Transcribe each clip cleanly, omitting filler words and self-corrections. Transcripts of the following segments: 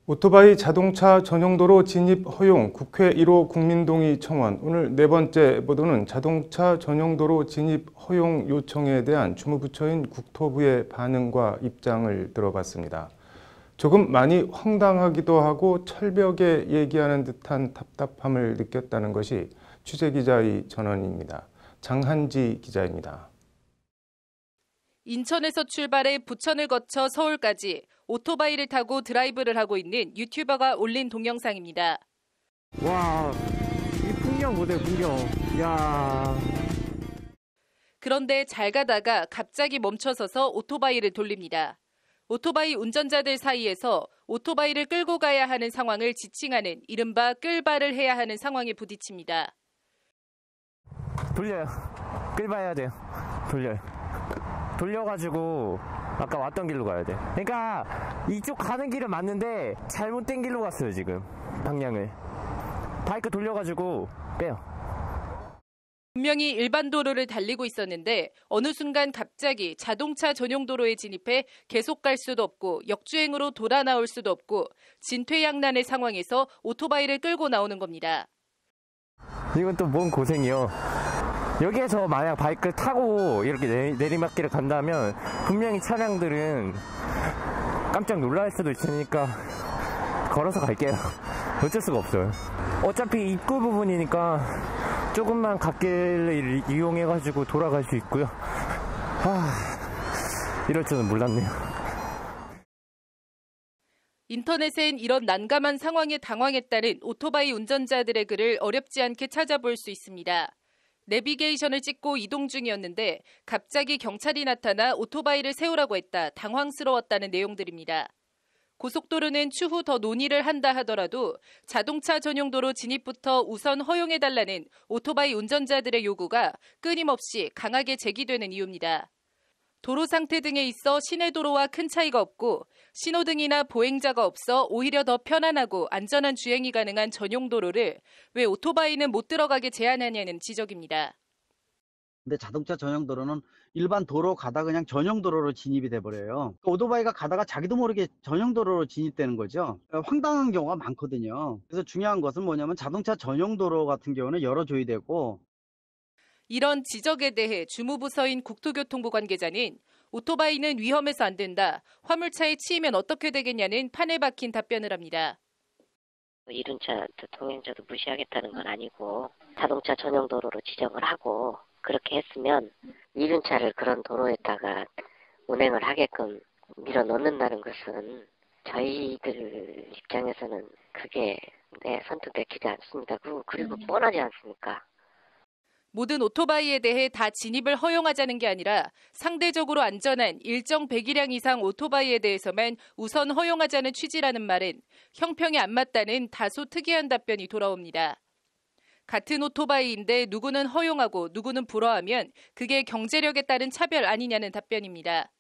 오토바이 자동차 전용도로 진입 허용 국회 1호 국민동의 청원. 오늘 네 번째 보도는 자동차 전용도로 진입 허용 요청에 대한 주무부처인 국토부의 반응과 입장을 들어봤습니다. 조금 많이 황당하기도 하고 철벽에 얘기하는 듯한 답답함을 느꼈다는 것이 취재기자의 전언입니다. 장한지 기자입니다. 인천에서 출발해 부천을 거쳐 서울까지 오토바이를 타고 드라이브를 하고 있는 유튜버가 올린 동영상입니다. 와, 이 풍경 보세요, 풍경. 야. 그런데 잘 가다가 갑자기 멈춰서서 오토바이를 돌립니다. 오토바이 운전자들 사이에서 오토바이를 끌고 가야 하는 상황을 지칭하는 이른바 끌바를 해야 하는 상황에 부딪힙니다. 돌려요. 끌봐야 돼요. 돌려요. 돌려가지고 아까 왔던 길로 가야 돼. 그러니까 이쪽 가는 길은 맞는데 잘못된 길로 갔어요, 지금. 방향을. 바이크 돌려가지고 빼요. 분명히 일반 도로를 달리고 있었는데 어느 순간 갑자기 자동차 전용 도로에 진입해 계속 갈 수도 없고 역주행으로 돌아 나올 수도 없고 진퇴양난의 상황에서 오토바이를 끌고 나오는 겁니다. 이건 또 뭔 고생이요. 여기에서 만약 바이크를 타고 이렇게 내리막길을 간다면 분명히 차량들은 깜짝 놀랄 수도 있으니까 걸어서 갈게요. 어쩔 수가 없어요. 어차피 입구 부분이니까 조금만 갓길을 이용해가지고 돌아갈 수 있고요. 이럴 줄은 몰랐네요. 인터넷엔 이런 난감한 상황에 당황했다는 오토바이 운전자들의 글을 어렵지 않게 찾아볼 수 있습니다. 내비게이션을 찍고 이동 중이었는데 갑자기 경찰이 나타나 오토바이를 세우라고 했다, 당황스러웠다는 내용들입니다. 고속도로는 추후 더 논의를 한다 하더라도 자동차 전용도로 진입부터 우선 허용해달라는 오토바이 운전자들의 요구가 끊임없이 강하게 제기되는 이유입니다. 도로 상태 등에 있어 시내도로와 큰 차이가 없고 신호등이나 보행자가 없어 오히려 더 편안하고 안전한 주행이 가능한 전용도로를 왜 오토바이는 못 들어가게 제한하냐는 지적입니다. 근데 자동차 전용 도로는 일반 도로 가다가 그냥 전용 도로로 진입이 돼버려요. 오토바이가 가다가 자기도 모르게 전용 도로로 진입되는 거죠. 황당한 경우가 많거든요. 그래서 중요한 것은 뭐냐면 자동차 전용 도로 같은 경우는 열어줘야 되고, 이런 지적에 대해 주무부서인 국토교통부 관계자는 오토바이는 위험해서 안 된다, 화물차에 치이면 어떻게 되겠냐는 판에 박힌 답변을 합니다. 이륜차 통행자도 무시하겠다는 건 아니고 자동차 전용 도로로 지정을 하고 그렇게 했으면 이륜차를 그런 도로에다가 운행을 하게끔 밀어넣는다는 것은 저희들 입장에서는 그게 선뜻 내키지 않습니다. 그리고 뻔하지 않습니까? 모든 오토바이에 대해 다 진입을 허용하자는 게 아니라 상대적으로 안전한 일정 배기량 이상 오토바이에 대해서만 우선 허용하자는 취지라는 말은 형평이 안 맞다는 다소 특이한 답변이 돌아옵니다. 같은 오토바이인데 누구는 허용하고 누구는 불허하면 그게 경제력에 따른 차별 아니냐는 답변입니다.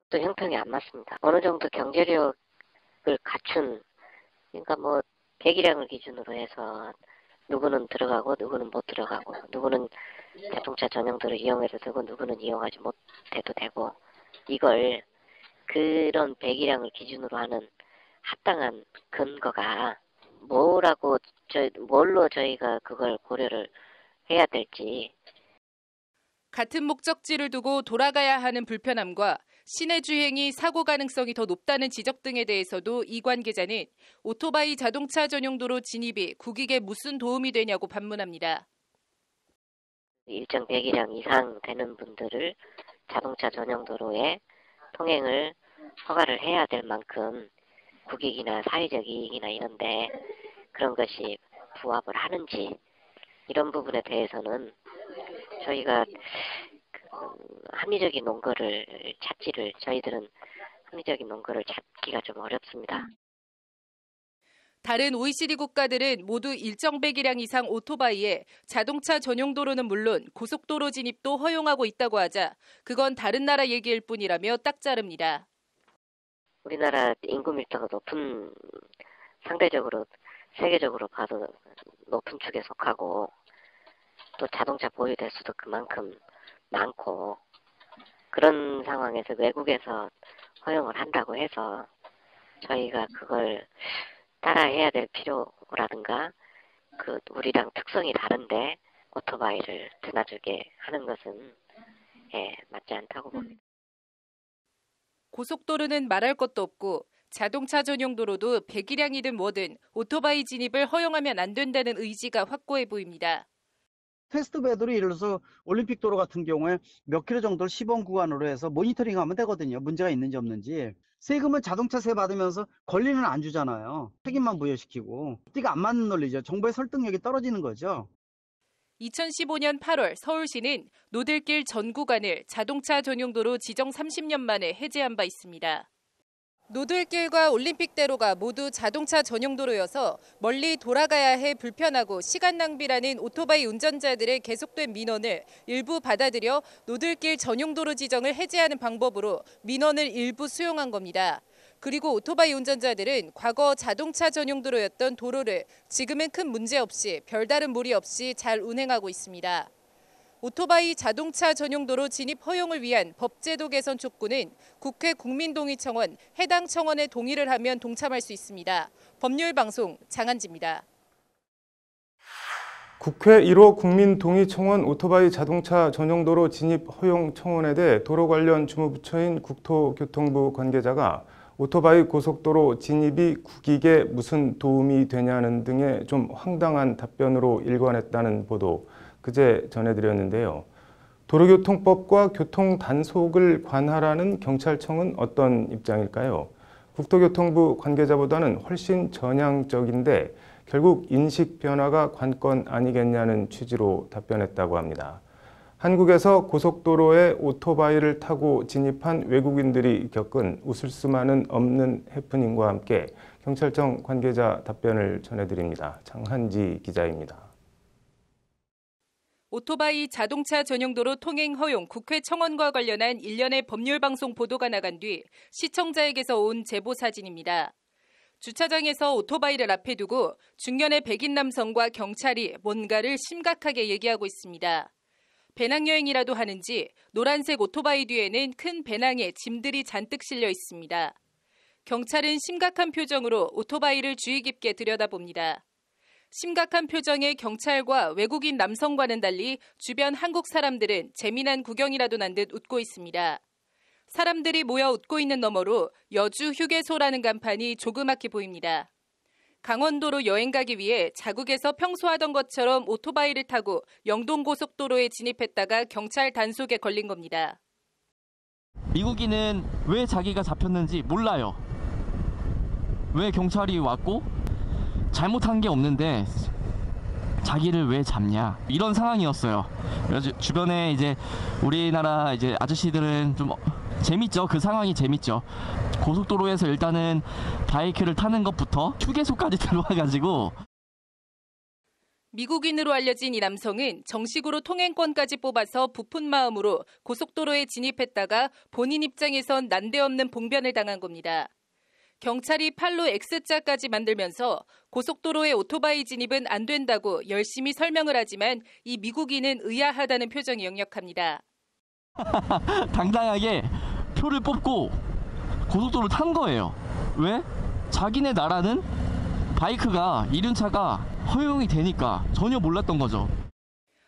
또 형평이 안 맞습니다. 어느 정도 경제력을 갖춘, 그러니까 배기량을 기준으로 해서 누구는 들어가고 누구는 못 들어가고 누구는 자동차 전용도로 이용해도 되고 누구는 이용하지 못해도 되고, 이걸 그런 배기량을 기준으로 하는 합당한 근거가 뭘로 저희가 그걸 고려를 해야 될지. 같은 목적지를 두고 돌아가야 하는 불편함과 시내 주행이 사고 가능성이 더 높다는 지적 등에 대해서도 이 관계자는 오토바이 자동차 전용도로 진입이 국익에 무슨 도움이 되냐고 반문합니다. 일정 배기량 이상 되는 분들을 자동차 전용도로에 통행을 허가를 해야 될 만큼 국익이나 사회적 이익이나 이런데 그런 것이 부합을 하는지, 이런 부분에 대해서는 저희가 합리적인 논거를 저희들은 합리적인 논거를 찾기가 좀 어렵습니다. 다른 OECD 국가들은 모두 일정 배기량 이상 오토바이에 자동차 전용도로는 물론 고속도로 진입도 허용하고 있다고 하자 그건 다른 나라 얘기일 뿐이라며 딱 자릅니다. 우리나라 인구 밀도가 높은, 상대적으로 세계적으로 봐도 높은 축에 속하고 또 자동차 보유 대수도 그만큼 많고, 그런 상황에서 외국에서 허용을 한다고 해서 저희가 그걸 따라해야 될 필요라든가 우리랑 특성이 다른데 오토바이를 드나들게 하는 것은 맞지 않다고 봅니다. 고속도로는 말할 것도 없고 자동차 전용 도로도 배기량이든 뭐든 오토바이 진입을 허용하면 안 된다는 의지가 확고해 보입니다. 테스트베드로 예를 들어서 올림픽 도로 같은 경우에 몇 킬로 정도를 시범 구간으로 해서 모니터링하면 되거든요. 문제가 있는지 없는지. 세금은 자동차세 받으면서 권리는 안 주잖아요. 책임만 부여시키고. 띠가 안 맞는 논리죠. 정부의 설득력이 떨어지는 거죠. 2015년 8월 서울시는 노들길 전 구간을 자동차 전용도로 지정 30년 만에 해제한 바 있습니다. 노들길과 올림픽대로가 모두 자동차 전용도로여서 멀리 돌아가야 해 불편하고 시간 낭비라는 오토바이 운전자들의 계속된 민원을 일부 받아들여 노들길 전용도로 지정을 해제하는 방법으로 민원을 일부 수용한 겁니다. 그리고 오토바이 운전자들은 과거 자동차 전용도로였던 도로를 지금은 큰 문제 없이 별다른 무리 없이 잘 운행하고 있습니다. 오토바이 자동차 전용도로 진입 허용을 위한 법제도 개선 촉구는 국회 국민동의청원 해당 청원에 동의를 하면 동참할 수 있습니다. 법률방송 장한지입니다. 국회 1호 국민동의청원 오토바이 자동차 전용도로 진입 허용 청원에 대해 도로 관련 주무부처인 국토교통부 관계자가 오토바이 고속도로 진입이 국익에 무슨 도움이 되냐는 등의 좀 황당한 답변으로 일관했다는 보도 그제 전해드렸는데요. 도로교통법과 교통단속을 관할하는 경찰청은 어떤 입장일까요? 국토교통부 관계자보다는 훨씬 전향적인데 결국 인식 변화가 관건 아니겠냐는 취지로 답변했다고 합니다. 한국에서 고속도로에 오토바이를 타고 진입한 외국인들이 겪은 웃을 수만은 없는 해프닝과 함께 경찰청 관계자 답변을 전해드립니다. 장한지 기자입니다. 오토바이 자동차 전용도로 통행 허용 국회 청원과 관련한 일련의 법률방송 보도가 나간 뒤 시청자에게서 온 제보 사진입니다. 주차장에서 오토바이를 앞에 두고 중년의 백인 남성과 경찰이 뭔가를 심각하게 얘기하고 있습니다. 배낭여행이라도 하는지 노란색 오토바이 뒤에는 큰 배낭에 짐들이 잔뜩 실려 있습니다. 경찰은 심각한 표정으로 오토바이를 주의 깊게 들여다봅니다. 심각한 표정의 경찰과 외국인 남성과는 달리 주변 한국 사람들은 재미난 구경이라도 난 듯 웃고 있습니다. 사람들이 모여 웃고 있는 너머로 여주 휴게소라는 간판이 조그맣게 보입니다. 강원도로 여행 가기 위해 자국에서 평소 하던 것처럼 오토바이를 타고 영동고속도로에 진입했다가 경찰 단속에 걸린 겁니다. 미국인은 왜 자기가 잡혔는지 몰라요. 왜 경찰이 왔고 잘못한 게 없는데 자기를 왜 잡냐 이런 상황이었어요. 그래서 주변에 이제 우리나라 이제 아저씨들은 좀 재밌죠. 그 상황이 재밌죠. 고속도로에서 일단은 바이크를 타는 것부터 휴게소까지 들어와가지고. 미국인으로 알려진 이 남성은 정식으로 통행권까지 뽑아서 부푼 마음으로 고속도로에 진입했다가 본인 입장에선 난데없는 봉변을 당한 겁니다. 경찰이 팔로 X자까지 만들면서 고속도로에 오토바이 진입은 안 된다고 열심히 설명을 하지만 이 미국인은 의아하다는 표정이 역력합니다. 당당하게 표를 뽑고 고속도로를 탄 거예요. 왜? 자기네 나라는 바이크가 이륜차가 허용이 되니까 전혀 몰랐던 거죠.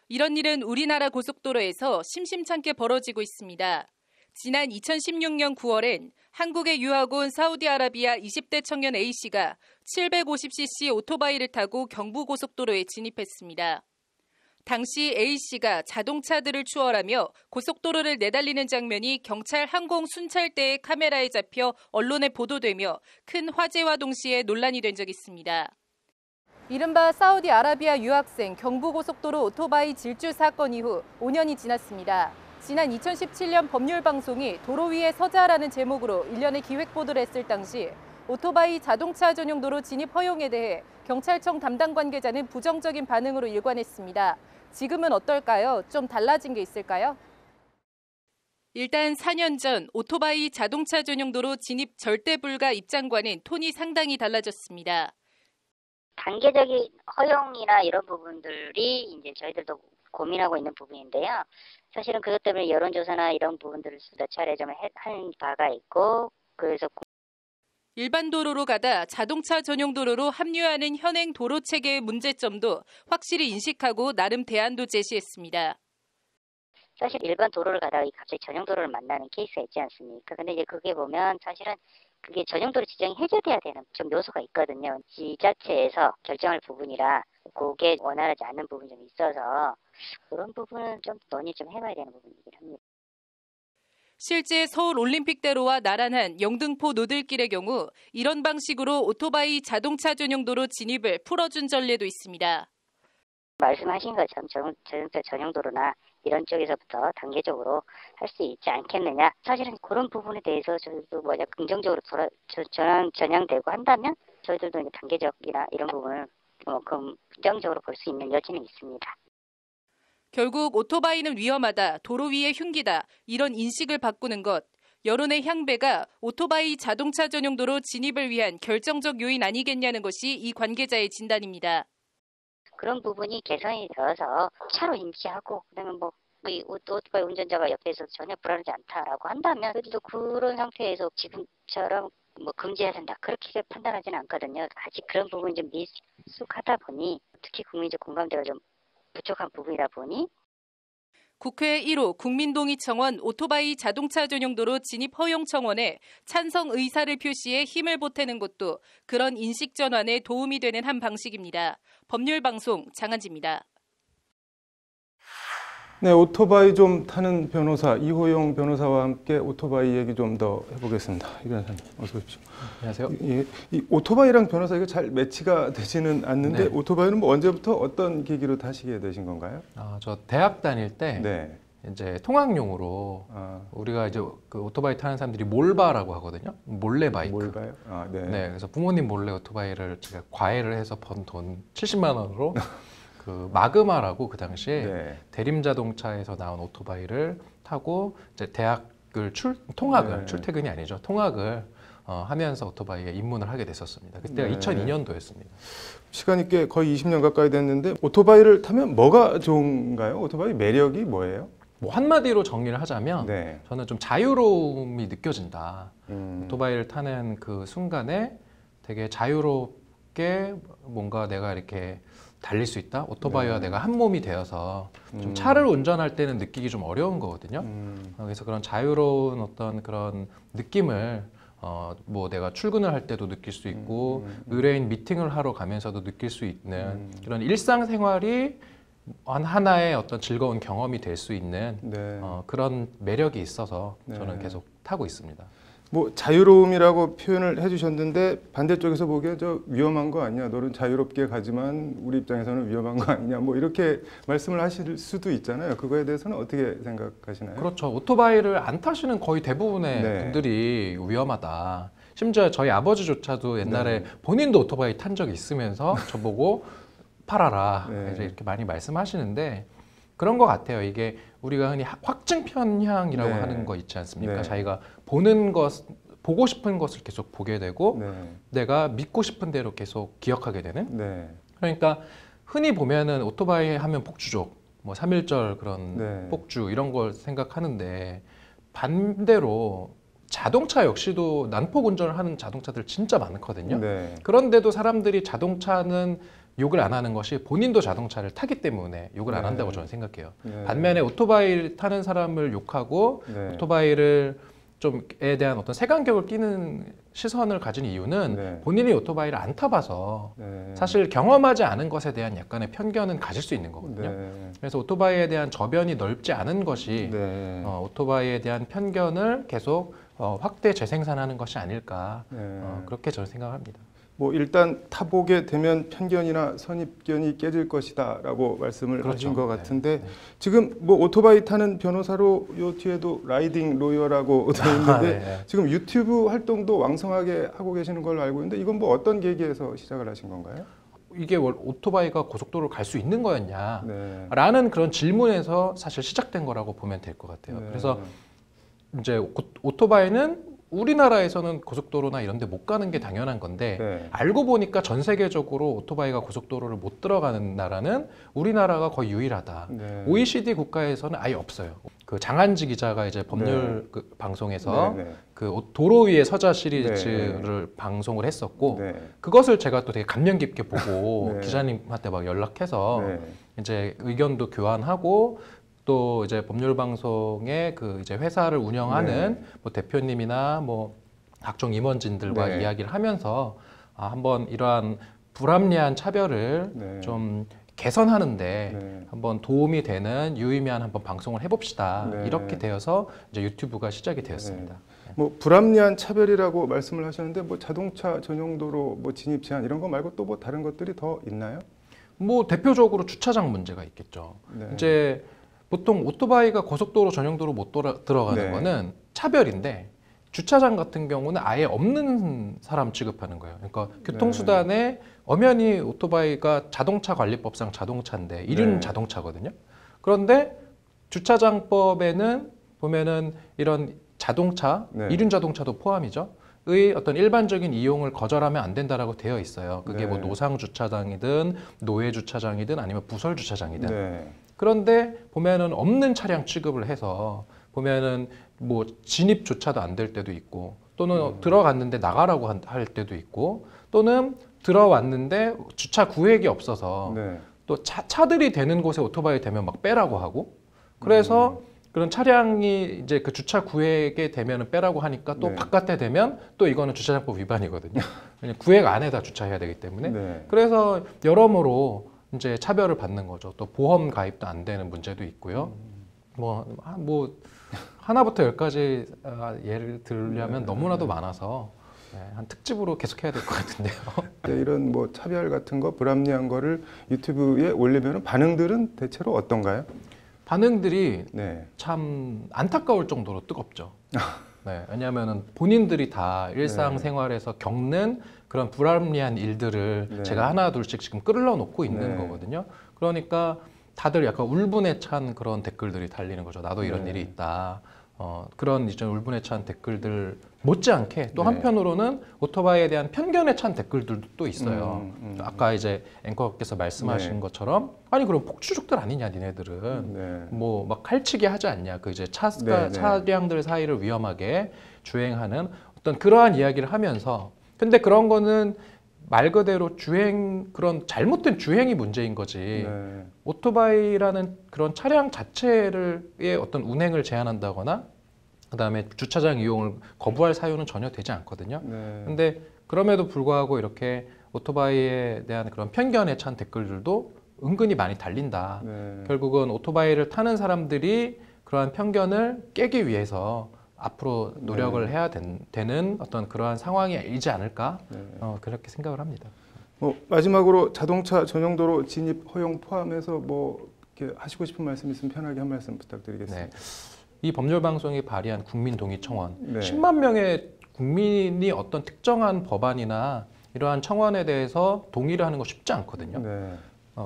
이런 일은 우리나라 고속도로에서 심심찮게 벌어지고 있습니다. 지난 2016년 9월엔 한국에 유학 온 사우디아라비아 20대 청년 A씨가 750cc 오토바이를 타고 경부고속도로에 진입했습니다. 당시 A씨가 자동차들을 추월하며 고속도로를 내달리는 장면이 경찰 항공 순찰대의 카메라에 잡혀 언론에 보도되며 큰 화제와 동시에 논란이 된 적이 있습니다. 이른바 사우디아라비아 유학생 경부고속도로 오토바이 질주 사건 이후 5년이 지났습니다. 지난 2017년 법률방송이 도로 위에 서자라는 제목으로 일련의 기획보도를 했을 당시 오토바이 자동차 전용도로 진입 허용에 대해 경찰청 담당 관계자는 부정적인 반응으로 일관했습니다. 지금은 어떨까요? 좀 달라진 게 있을까요? 일단 4년 전 오토바이 자동차 전용도로 진입 절대 불가 입장과는 톤이 상당히 달라졌습니다. 단계적인 허용이나 이런 부분들이 이제 저희들도 고민하고 있는 부분인데요. 사실은 그것 때문에 여론조사나 이런 부분들을 몇 차례 좀 한 바가 있고, 그래서 일반 도로로 가다 자동차 전용 도로로 합류하는 현행 도로 체계의 문제점도 확실히 인식하고 나름 대안도 제시했습니다. 사실 일반 도로를 가다가 갑자기 전용 도로를 만나는 케이스가 있지 않습니까? 근데 이제 그게 보면 사실은 그게 전용 도로 지정이 해제돼야 되는 좀 요소가 있거든요. 지자체에서 결정할 부분이라 그게 원활하지 않는 부분이 좀 있어서 그런 부분은 좀 논의 좀 해봐야 되는 부분이긴 합니다. 실제 서울 올림픽대로와 나란한 영등포 노들길의 경우 이런 방식으로 오토바이 자동차 전용 도로 진입을 풀어준 전례도 있습니다. 말씀하신 것처럼 자동차 전용 도로나 이런 쪽에서부터 단계적으로 할 수 있지 않겠느냐. 사실은 그런 부분에 대해서 저희도 긍정적으로 전향되고 한다면 저희들도 이제 단계적이나 이런 부분을 긍정적으로 볼 수 있는 여지는 있습니다. 결국 오토바이는 위험하다, 도로 위의 흉기다 이런 인식을 바꾸는 것, 여론의 향배가 오토바이 자동차 전용 도로 진입을 위한 결정적 요인 아니겠냐는 것이 이 관계자의 진단입니다. 그런 부분이 개선이 되어서 차로 인지하고 그다음에 오토바이 운전자가 옆에서 전혀 불안하지 않다라고 한다면 그래도 그런 상태에서 지금처럼 금지해야 된다 그렇게 판단하지는 않거든요. 아직 그런 부분이 좀 미숙하다 보니 특히 국민적 공감대가 좀 부족한 부분이다 보니 국회 1호 국민동의 청원 오토바이 자동차 전용 도로 진입 허용 청원에 찬성 의사를 표시해 힘을 보태는 것도 그런 인식 전환에 도움이 되는 한 방식입니다. 법률방송 장한지입니다. 네, 오토바이 좀 타는 변호사 이호영 변호사와 함께 오토바이 얘기 좀 더 해보겠습니다. 이 변호사님 어서 오십시오. 안녕하세요. 이 오토바이랑 변호사 이거 잘 매치가 되지는 않는데 네. 오토바이는 뭐 언제부터 어떤 계기로 타시게 되신 건가요? 저 대학 다닐 때 네. 이제 통학용으로 우리가 이제 그 오토바이 타는 사람들이 몰바라고 하거든요. 몰래 바이크. 몰바요? 네. 네, 그래서 부모님 몰래 오토바이를 제가 과외를 해서 번 돈 70만 원으로 그 마그마라고 그 당시에 네. 대림자동차에서 나온 오토바이를 타고 이제 대학을 통학을 네. 출퇴근이 아니죠. 통학을 하면서 오토바이에 입문을 하게 됐었습니다. 그때가 네. 2002년도였습니다. 시간이 꽤 거의 20년 가까이 됐는데 오토바이를 타면 뭐가 좋은가요? 오토바이 매력이 뭐예요? 뭐 한마디로 정리를 하자면 네. 저는 좀 자유로움이 느껴진다. 오토바이를 타는 그 순간에 되게 자유롭게 뭔가 내가 이렇게 달릴 수 있다. 오토바이와 네. 내가 한 몸이 되어서 좀 차를 운전할 때는 느끼기 좀 어려운 거거든요. 그래서 그런 자유로운 어떤 그런 느낌을 뭐 내가 출근을 할 때도 느낄 수 있고 의뢰인 미팅을 하러 가면서도 느낄 수 있는 그런 일상생활이 하나의 어떤 즐거운 경험이 될 수 있는 네. 그런 매력이 있어서 저는 네. 계속 타고 있습니다. 뭐 자유로움이라고 표현을 해주셨는데 반대쪽에서 보기에 저 위험한 거 아니야? 너는 자유롭게 가지만 우리 입장에서는 위험한 거 아니냐? 뭐 이렇게 말씀을 하실 수도 있잖아요. 그거에 대해서는 어떻게 생각하시나요? 그렇죠. 오토바이를 안 타시는 거의 대부분의 네. 분들이 위험하다. 심지어 저희 아버지조차도 옛날에 본인도 오토바이 탄 적이 있으면서 저보고 팔아라. 네. 이렇게 많이 말씀하시는데 그런 것 같아요. 이게 우리가 흔히 확증 편향이라고 네. 하는 거 있지 않습니까? 네. 자기가 보고 싶은 것을 계속 보게 되고 네. 내가 믿고 싶은 대로 계속 기억하게 되는. 네. 그러니까 흔히 보면은 오토바이 하면 폭주족, 뭐 3.1절 그런 네. 폭주 이런 걸 생각하는데 반대로 자동차 역시도 난폭 운전을 하는 자동차들 진짜 많거든요. 네. 그런데도 사람들이 자동차는 욕을 안 하는 것이 본인도 자동차를 타기 때문에 욕을 안 네. 한다고 저는 생각해요. 네. 반면에 오토바이 타는 사람을 욕하고 네. 오토바이를 좀에 대한 어떤 색안경을 끼는 시선을 가진 이유는 네. 본인이 오토바이를 안 타봐서 네. 사실 경험하지 않은 것에 대한 약간의 편견은 가질 수 있는 거거든요. 네. 그래서 오토바이에 대한 저변이 넓지 않은 것이 네. 오토바이에 대한 편견을 계속 확대 재생산하는 것이 아닐까 네. 그렇게 저는 생각합니다. 뭐 일단 타보게 되면 편견이나 선입견이 깨질 것이다라고 말씀을 그렇죠. 하신 것 같은데 네. 지금 뭐 오토바이 타는 변호사로 요 뒤에도 라이딩 로이어라고 되어 있는데 네. 지금 유튜브 활동도 왕성하게 하고 계시는 걸로 알고 있는데 이건 뭐 어떤 계기에서 시작을 하신 건가요? 이게 오토바이가 고속도로를 갈 수 있는 거였냐 네. 라는 그런 질문에서 사실 시작된 거라고 보면 될 것 같아요. 네. 그래서 이제 오토바이는 우리나라에서는 고속도로나 이런 데 못 가는 게 당연한 건데 네. 알고 보니까 전 세계적으로 오토바이가 고속도로를 못 들어가는 나라는 우리나라가 거의 유일하다. 네. OECD 국가에서는 아예 없어요. 그 장한지 기자가 이제 법률 그 방송에서 네, 네. 그 도로 위에 서자 시리즈를 방송을 했었고 네. 그것을 제가 또 되게 감명 깊게 보고 네. 기자님한테 막 연락해서 네. 이제 의견도 교환하고 또 이제 법률 방송의 그 이제 회사를 운영하는 뭐 대표님이나 뭐 각종 임원진들과 네. 이야기를 하면서 한번 이러한 불합리한 차별을 네. 좀 개선하는데 네. 한번 도움이 되는 유의미한 한번 방송을 해봅시다. 네. 이렇게 되어서 이제 유튜브가 시작이 되었습니다. 뭐 불합리한 차별이라고 말씀을 하셨는데 뭐 자동차 전용도로 뭐 진입 제한 이런 거 말고 또 뭐 다른 것들이 더 있나요? 뭐 대표적으로 주차장 문제가 있겠죠. 네. 이제 보통 오토바이가 고속도로 전용도로 못 들어가는 네. 거는 차별인데 주차장 같은 경우는 아예 없는 사람 취급하는 거예요. 그러니까 교통수단에 엄연히 오토바이가 자동차 관리법상 자동차인데 이륜 네. 자동차거든요. 그런데 주차장법에는 보면은 이런 자동차, 네. 이륜 자동차도 포함이죠. 의 어떤 일반적인 이용을 거절하면 안 된다라고 되어 있어요. 그게 네. 뭐 노상 주차장이든 노예 주차장이든 아니면 부설 주차장이든. 네. 그런데 보면은 없는 차량 취급을 해서 보면은 뭐 진입조차도 안 될 때도 있고 또는 들어갔는데 나가라고 할 때도 있고 또는 들어왔는데 주차 구획이 없어서 네. 또 차들이 되는 곳에 오토바이 되면 막 빼라고 하고 그래서 그런 차량이 이제 그 주차 구획에 되면은 빼라고 하니까 또 네. 바깥에 되면 또 이거는 주차장법 위반이거든요. 왜냐면 구획 안에다 주차해야 되기 때문에. 네. 그래서 여러모로 이제 차별을 받는 거죠. 또 보험 가입도 안 되는 문제도 있고요. 뭐 하나부터 열까지 예를 들려면 너무나도 많아서 한 특집으로 계속 해야 될 것 같은데요. 네, 이런 뭐 차별 같은 거 불합리한 거를 유튜브에 올리면 반응들은 대체로 어떤가요? 반응들이 네. 참 안타까울 정도로 뜨겁죠. 네, 왜냐하면 본인들이 다 일상생활에서 겪는 그런 불합리한 일들을 네. 제가 하나 둘씩 지금 끌어놓고 있는 네. 거거든요. 그러니까 다들 약간 울분에 찬 그런 댓글들이 달리는 거죠. 나도 이런 네. 일이 있다. 그런 이제 울분에 찬 댓글들 못지않게 또 네. 한편으로는 오토바이에 대한 편견에 찬 댓글들도 또 있어요. 아까 이제 앵커께서 말씀하신 네. 것처럼 아니 그럼 폭주족들 아니냐 니네들은 네. 뭐 막 칼치기 하지 않냐 그 이제 네, 네. 차량들 사이를 위험하게 주행하는 어떤 그러한 이야기를 하면서 근데 그런 거는 말 그대로 그런 잘못된 주행이 문제인 거지 네. 오토바이라는 그런 차량 자체의 어떤 운행을 제한한다거나 그다음에 주차장 이용을 거부할 사유는 전혀 되지 않거든요. 네. 근데 그럼에도 불구하고 이렇게 오토바이에 대한 그런 편견에 찬 댓글들도 은근히 많이 달린다. 네. 결국은 오토바이를 타는 사람들이 그러한 편견을 깨기 위해서 앞으로 노력을 해야 되는 어떤 그러한 상황이지 않을까 네. 그렇게 생각을 합니다. 뭐 마지막으로 자동차 전용도로 진입 허용 포함해서 뭐 이렇게 하시고 싶은 말씀 있으면 편하게 한 말씀 부탁드리겠습니다. 네. 이 법률방송이 발의한 국민동의 청원, 네. 10만 명의 국민이 어떤 특정한 법안이나 이러한 청원에 대해서 동의를 하는 거 쉽지 않거든요. 네.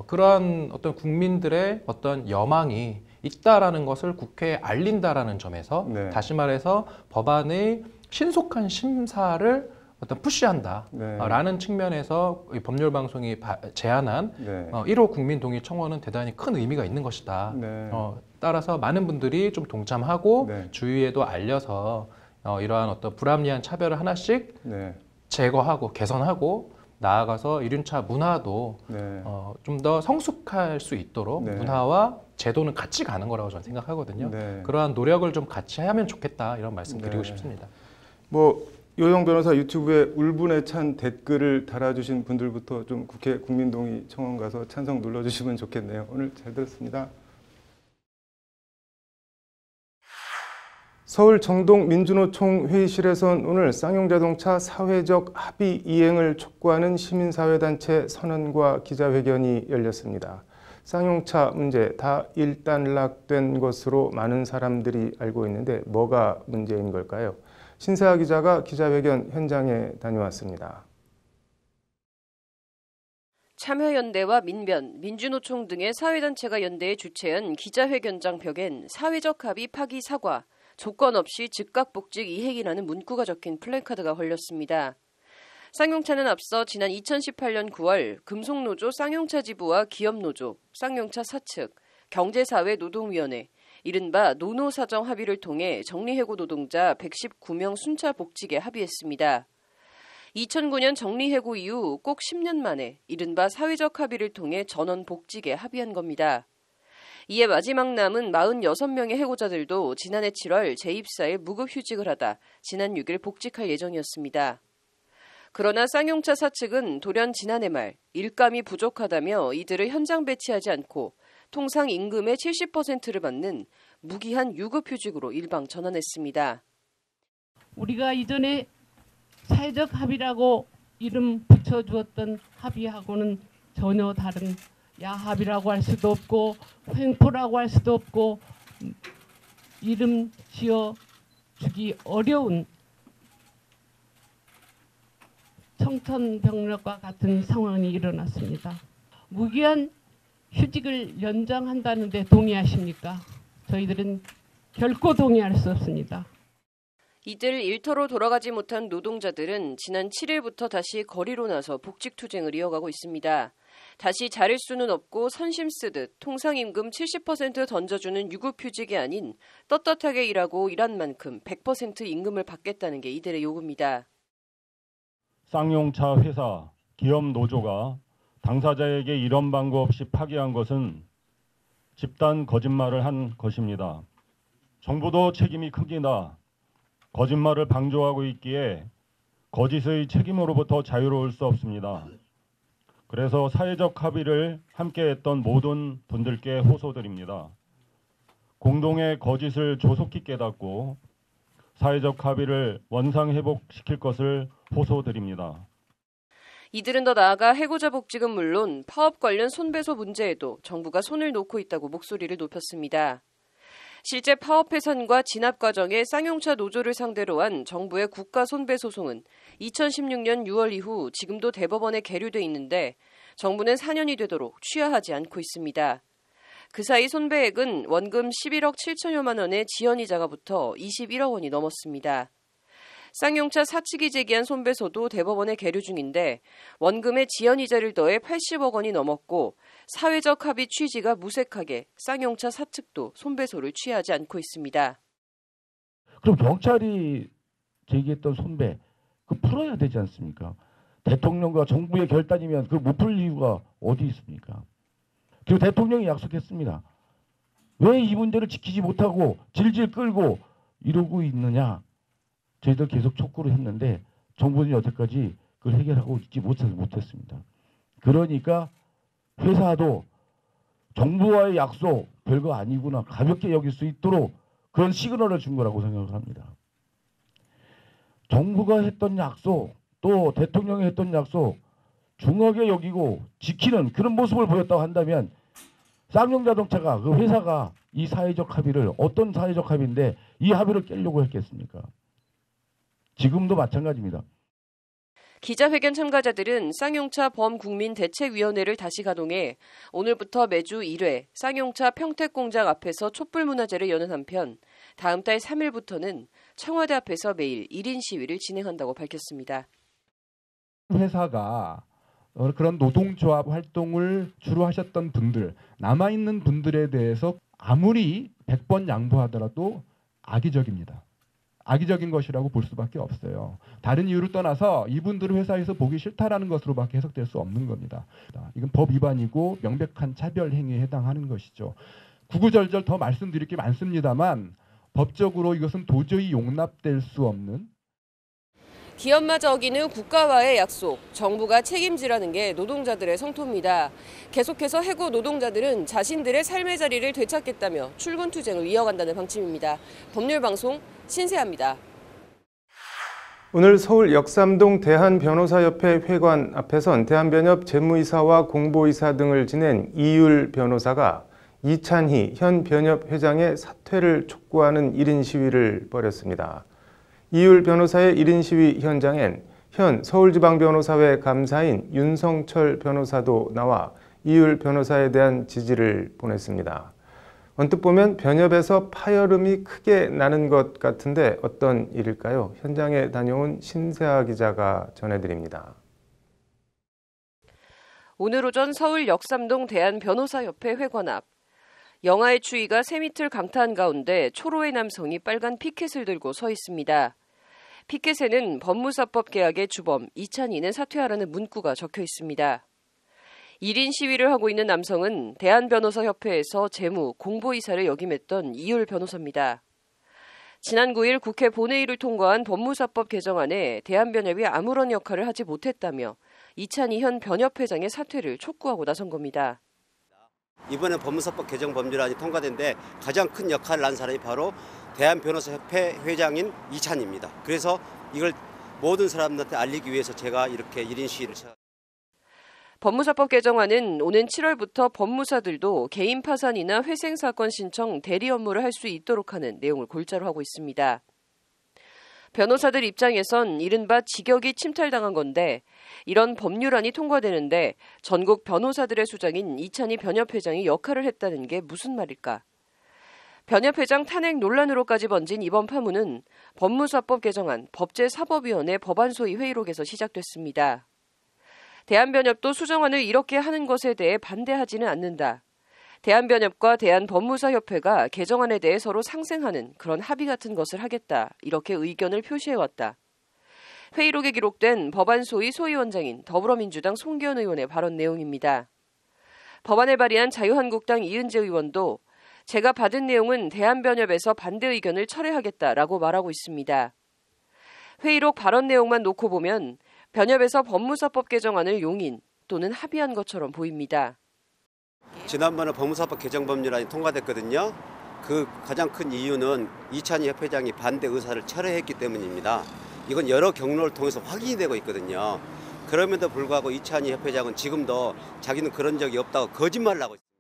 그러한 어떤 국민들의 어떤 여망이 있다라는 것을 국회에 알린다라는 점에서 네. 다시 말해서 법안의 신속한 심사를 어떤 푸시한다라는 측면에서 이 법률방송이 제안한 네. 1호 국민동의 청원은 대단히 큰 의미가 있는 것이다. 네. 따라서 많은 분들이 좀 동참하고 네. 주위에도 알려서 이러한 어떤 불합리한 차별을 하나씩 네. 제거하고 개선하고 나아가서 이륜차 문화도 네. 좀 더 성숙할 수 있도록 네. 문화와 제도는 같이 가는 거라고 저는 생각하거든요. 네. 그러한 노력을 좀 같이 하면 좋겠다 이런 말씀 드리고 네. 싶습니다. 뭐 요영 변호사 유튜브에 울분에 찬 댓글을 달아주신 분들부터 좀 국회 국민동의 청원 가서 찬성 눌러주시면 좋겠네요. 오늘 잘 들었습니다. 서울 정동 민주노총 회의실에선 오늘 쌍용자동차 사회적 합의 이행을 촉구하는 시민사회단체 선언과 기자회견이 열렸습니다. 쌍용차 문제 다 일단락된 것으로 많은 사람들이 알고 있는데 뭐가 문제인 걸까요? 신세아 기자가 기자회견 현장에 다녀왔습니다. 참여연대와 민변, 민주노총 등의 사회단체가 연대해 주최한 기자회견장 벽엔 사회적 합의 파기 사과, 조건 없이 즉각 복직 이행이라는 문구가 적힌 플래카드가 걸렸습니다. 쌍용차는 앞서 지난 2018년 9월 금속노조 쌍용차 지부와 기업노조, 쌍용차 사측, 경제사회노동위원회, 이른바 노노사정 합의를 통해 정리해고 노동자 119명 순차 복직에 합의했습니다. 2009년 정리해고 이후 꼭 10년 만에 이른바 사회적 합의를 통해 전원 복직에 합의한 겁니다. 이에 마지막 남은 46명의 해고자들도 지난해 7월 재입사에 무급휴직을 하다 지난 6일 복직할 예정이었습니다. 그러나 쌍용차 사측은 돌연 지난해 말 일감이 부족하다며 이들을 현장 배치하지 않고 통상 임금의 70%를 받는 무기한 유급휴직으로 일방 전환했습니다. 우리가 이전에 사회적 합의라고 이름 붙여주었던 합의하고는 전혀 다른 야합의라고 할 수도 없고 횡포라고 할 수도 없고 이름 지어주기 어려운 청천벽력과 같은 상황이 일어났습니다. 무기한 휴직을 연장한다는데 동의하십니까? 저희들은 결코 동의할 수 없습니다. 이들 일터로 돌아가지 못한 노동자들은 지난 7일부터 다시 거리로 나서 복직투쟁을 이어가고 있습니다. 다시 자릴 수는 없고 선심 쓰듯 통상임금 70% 던져주는 유급휴직이 아닌 떳떳하게 일하고 일한 만큼 100% 임금을 받겠다는 게 이들의 요구입니다. 쌍용차 회사, 기업 노조가 당사자에게 이런 방법 없이 파기한 것은 집단 거짓말을 한 것입니다. 정부도 책임이 큽니다. 거짓말을 방조하고 있기에 거짓의 책임으로부터 자유로울 수 없습니다. 그래서 사회적 합의를 함께했던 모든 분들께 호소드립니다. 공동의 거짓을 조속히 깨닫고 사회적 합의를 원상회복시킬 것을 호소드립니다. 이들은 더 나아가 해고자 복직은 물론 파업 관련 손배소 문제에도 정부가 손을 놓고 있다고 목소리를 높였습니다. 실제 파업 해산과 진압 과정에 쌍용차 노조를 상대로 한 정부의 국가 손배 소송은 2016년 6월 이후 지금도 대법원에 계류돼 있는데 정부는 4년이 되도록 취하하지 않고 있습니다. 그 사이 손배액은 원금 11억 7천여만 원에 지연이자가 붙어 21억 원이 넘었습니다. 쌍용차 사측이 제기한 손배소도 대법원에 계류 중인데 원금의 지연이자를 더해 80억 원이 넘었고 사회적 합의 취지가 무색하게 쌍용차 사측도 손배소를 취하지 않고 있습니다. 그럼 경찰이 제기했던 손배 그 풀어야 되지 않습니까? 대통령과 정부의 결단이면 그 못 풀 이유가 어디 있습니까? 그리고 대통령이 약속했습니다. 왜 이 문제를 지키지 못하고 질질 끌고 이러고 있느냐? 저희들 계속 촉구를 했는데 정부는 여태까지 그걸 해결하고 있지 못했습니다. 그러니까 회사도 정부와의 약속 별거 아니구나 가볍게 여길 수 있도록 그런 시그널을 준 거라고 생각을 합니다. 정부가 했던 약속 또 대통령이 했던 약속 중하게 여기고 지키는 그런 모습을 보였다고 한다면 쌍용자동차가 그 회사가 이 사회적 합의를 어떤 사회적 합의인데 이 합의를 깨려고 했겠습니까? 지금도 마찬가지입니다. 기자회견 참가자들은 쌍용차 범국민대책위원회를 다시 가동해 오늘부터 매주 1회 쌍용차 평택공장 앞에서 촛불문화제를 여는 한편 다음 달 3일부터는 청와대 앞에서 매일 1인 시위를 진행한다고 밝혔습니다. 회사가 그런 노동조합 활동을 주로 하셨던 분들, 남아있는 분들에 대해서 아무리 100번 양보하더라도 악의적입니다. 악의적인 것이라고 볼 수밖에 없어요. 다른 이유를 떠나서 이분들을 회사에서 보기 싫다라는 것으로밖에 해석될 수 없는 겁니다. 이건 법 위반이고 명백한 차별 행위에 해당하는 것이죠. 구구절절 더 말씀드릴 게 많습니다만 법적으로 이것은 도저히 용납될 수 없는 기업마저 어기는 국가와의 약속, 정부가 책임지라는 게 노동자들의 성토입니다. 계속해서 해고 노동자들은 자신들의 삶의 자리를 되찾겠다며 출근 투쟁을 이어간다는 방침입니다. 법률방송 신세아입니다. 오늘 서울 역삼동 대한변호사협회 회관 앞에선 대한변협 재무이사와 공보이사 등을 지낸 이율 변호사가 이찬희 현 변협 회장의 사퇴를 촉구하는 1인 시위를 벌였습니다. 이율 변호사의 1인 시위 현장엔 현 서울지방변호사회 감사인 윤성철 변호사도 나와 이율 변호사에 대한 지지를 보냈습니다. 언뜻 보면 변협에서 파열음이 크게 나는 것 같은데 어떤 일일까요? 현장에 다녀온 신세아 기자가 전해드립니다. 오늘 오전 서울 역삼동 대한변호사협회 회관 앞. 영하의 추위가 새밑을 강타한 가운데 초로의 남성이 빨간 피켓을 들고 서 있습니다. 피켓에는 법무사법 개혁의 주범 이찬희는 사퇴하라는 문구가 적혀 있습니다. 1인 시위를 하고 있는 남성은 대한변호사협회에서 재무, 공보이사를 역임했던 이율 변호사입니다. 지난 9일 국회 본회의를 통과한 법무사법 개정안에 대한변협이 아무런 역할을 하지 못했다며 이찬희 현 변협회장의 사퇴를 촉구하고 나선 겁니다. 이번에 법무사법 개정 법률안이 통과된데 가장 큰 역할을 한 사람이 바로 대한변호사협회 회장인 이찬희입니다. 그래서 이걸 모든 사람들한테 알리기 위해서 제가 이렇게 1인 시위를 법무사법 개정안은 오는 7월부터 법무사들도 개인 파산이나 회생 사건 신청, 대리 업무를 할 수 있도록 하는 내용을 골자로 하고 있습니다. 변호사들 입장에선 이른바 직역이 침탈당한 건데 이런 법률안이 통과되는데 전국 변호사들의 수장인 이찬희 변협회장이 역할을 했다는 게 무슨 말일까? 변협회장 탄핵 논란으로까지 번진 이번 파문은 법무사법 개정안 법제사법위원회 법안소위 회의록에서 시작됐습니다. 대한변협도 수정안을 이렇게 하는 것에 대해 반대하지는 않는다. 대한변협과 대한법무사협회가 개정안에 대해 서로 상생하는 그런 합의 같은 것을 하겠다. 이렇게 의견을 표시해왔다. 회의록에 기록된 법안소위 소위원장인 더불어민주당 송기현 의원의 발언 내용입니다. 법안을 발의한 자유한국당 이은재 의원도 제가 받은 내용은 대한변협에서 반대 의견을 철회하겠다라고 말하고 있습니다. 회의록 발언 내용만 놓고 보면 변협에서 법무사법 개정안을 용인 또는 합의한 것처럼 보입니다. 지난번에 법무사법 개정 법률안이 통과됐거든요. 그 가장 큰 이유는 이찬희 협회장이 반대 의사를 철회했기 때문입니다. 이건 여러 경로를 통해서 확인이 되고 있거든요. 그럼에도 불구하고 이찬희 협회장은 지금도 자기는 그런 적이 없다고 거짓말을 하고 있습니다.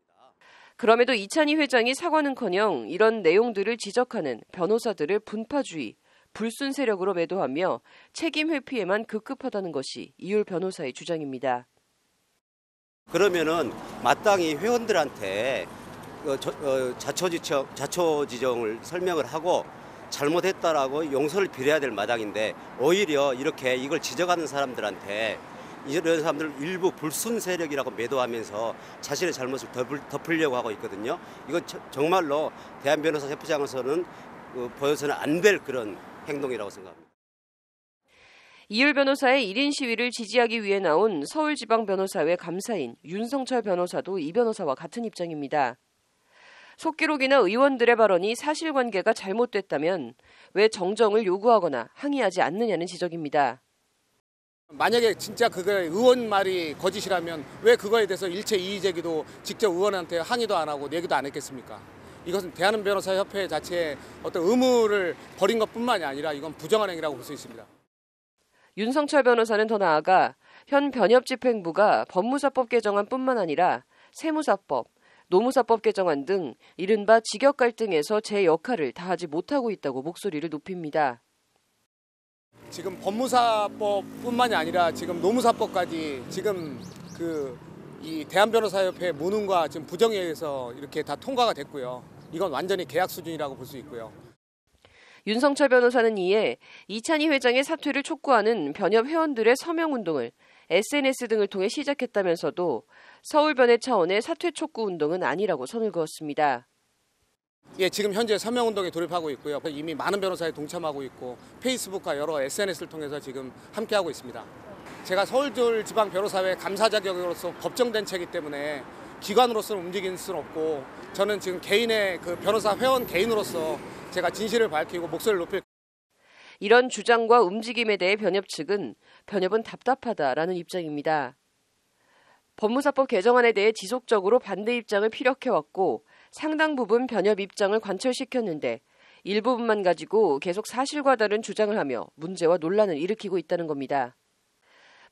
그럼에도 이찬희 회장이 사과는커녕 이런 내용들을 지적하는 변호사들을 분파주의, 불순 세력으로 매도하며 책임 회피에만 급급하다는 것이 이율 변호사의 주장입니다. 그러면은 마땅히 회원들한테 자초지정을 설명을 하고 잘못했다라고 용서를 빌어야 될 마당인데 오히려 이렇게 이걸 지적하는 사람들한테 이런 사람들 일부 불순 세력이라고 매도하면서 자신의 잘못을 덮으려고 하고 있거든요. 이건 정말로 대한변호사협회장에서는 보여서는 안 될 그런 행동이라고 생각합니다. 이율 변호사의 1인 시위를 지지하기 위해 나온 서울지방변호사회 감사인 윤성철 변호사도 이 변호사와 같은 입장입니다. 속기록이나 의원들의 발언이 사실관계가 잘못됐다면 왜 정정을 요구하거나 항의하지 않느냐는 지적입니다. 만약에 진짜 그게 의원 말이 거짓이라면 왜 그거에 대해서 일체 이의 제기도 직접 의원한테 항의도 안 하고 내기도 안 했겠습니까? 이것은 대한변호사협회 자체의 어떤 의무를 버린 것뿐만이 아니라 이건 부정한 행위라고 볼 수 있습니다. 윤성철 변호사는 더 나아가 현 변협집행부가 법무사법 개정안뿐만 아니라 세무사법, 노무사법 개정안 등 이른바 직역 갈등에서 제 역할을 다하지 못하고 있다고 목소리를 높입니다. 지금 법무사법뿐만이 아니라 지금 노무사법까지 지금 이 대한변호사협회 무능과 지금 부정에 의해서 이렇게 다 통과가 됐고요. 이건 완전히 계약 수준이라고 볼 수 있고요. 윤성철 변호사는 이에 이찬희 회장의 사퇴를 촉구하는 변협 회원들의 서명운동을 SNS 등을 통해 시작했다면서도 서울변의 차원의 사퇴 촉구 운동은 아니라고 선을 그었습니다. 예, 지금 현재 서명운동에 돌입하고 있고요. 이미 많은 변호사에 동참하고 있고 페이스북과 여러 SNS를 통해서 지금 함께하고 있습니다. 제가 서울지방변호사회 감사 자격으로서 법정된 채이기 때문에 기관으로서는 움직일 수는 없고 저는 지금 개인의 변호사 회원 개인으로서 제가 진실을 밝히고 목소리를 높일. 이런 주장과 움직임에 대해 변협 측은 변협은 답답하다라는 입장입니다. 법무사법 개정안에 대해 지속적으로 반대 입장을 피력해왔고 상당 부분 변협 입장을 관철시켰는데 일부분만 가지고 계속 사실과 다른 주장을 하며 문제와 논란을 일으키고 있다는 겁니다.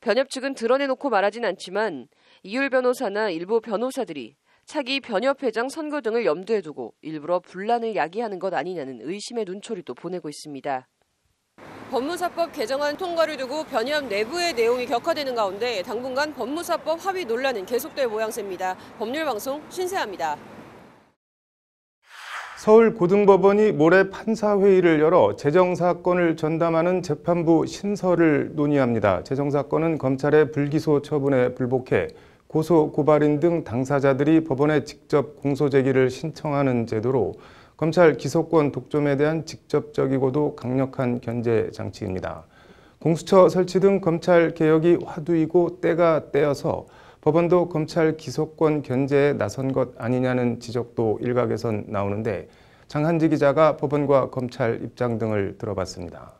변협 측은 드러내놓고 말하진 않지만 이율 변호사나 일부 변호사들이 차기 변협회장 선거 등을 염두에 두고 일부러 분란을 야기하는 것 아니냐는 의심의 눈초리도 보내고 있습니다. 법무사법 개정안 통과를 두고 변협 내부의 내용이 격화되는 가운데 당분간 법무사법 합의 논란은 계속될 모양새입니다. 법률방송 신세아입니다. 서울고등법원이 모레 판사회의를 열어 재정사건을 전담하는 재판부 신설을 논의합니다. 재정사건은 검찰의 불기소 처분에 불복해 고소, 고발인 등 당사자들이 법원에 직접 공소제기를 신청하는 제도로 검찰 기소권 독점에 대한 직접적이고도 강력한 견제 장치입니다. 공수처 설치 등 검찰 개혁이 화두이고 때가 때여서 법원도 검찰 기소권 견제에 나선 것 아니냐는 지적도 일각에선 나오는데 장한지 기자가 법원과 검찰 입장 등을 들어봤습니다.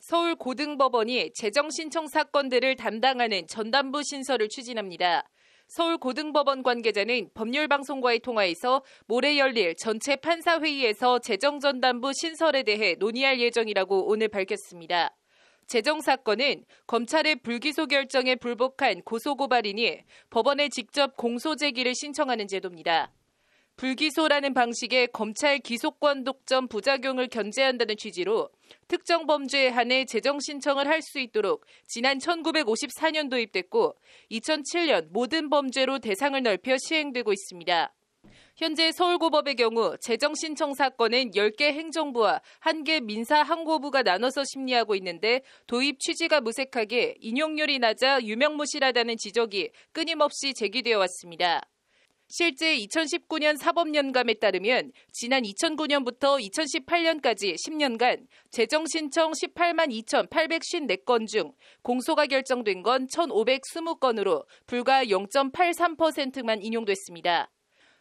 서울고등법원이 재정신청 사건들을 담당하는 전담부 신설을 추진합니다. 서울고등법원 관계자는 법률방송과의 통화에서 모레 열릴 전체 판사회의에서 재정전담부 신설에 대해 논의할 예정이라고 오늘 밝혔습니다. 재정사건은 검찰의 불기소 결정에 불복한 고소고발인이 법원에 직접 공소제기를 신청하는 제도입니다. 불기소라는 방식의 검찰 기소권 독점 부작용을 견제한다는 취지로 특정 범죄에 한해 재정 신청을 할 수 있도록 지난 1954년 도입됐고 2007년 모든 범죄로 대상을 넓혀 시행되고 있습니다. 현재 서울고법의 경우 재정신청 사건은 10개 행정부와 1개 민사항고부가 나눠서 심리하고 있는데 도입 취지가 무색하게 인용률이 낮아 유명무실하다는 지적이 끊임없이 제기되어 왔습니다. 실제 2019년 사법연감에 따르면 지난 2009년부터 2018년까지 10년간 재정신청 18만 2,854건 중 공소가 결정된 건 1,520건으로 불과 0.83%만 인용됐습니다.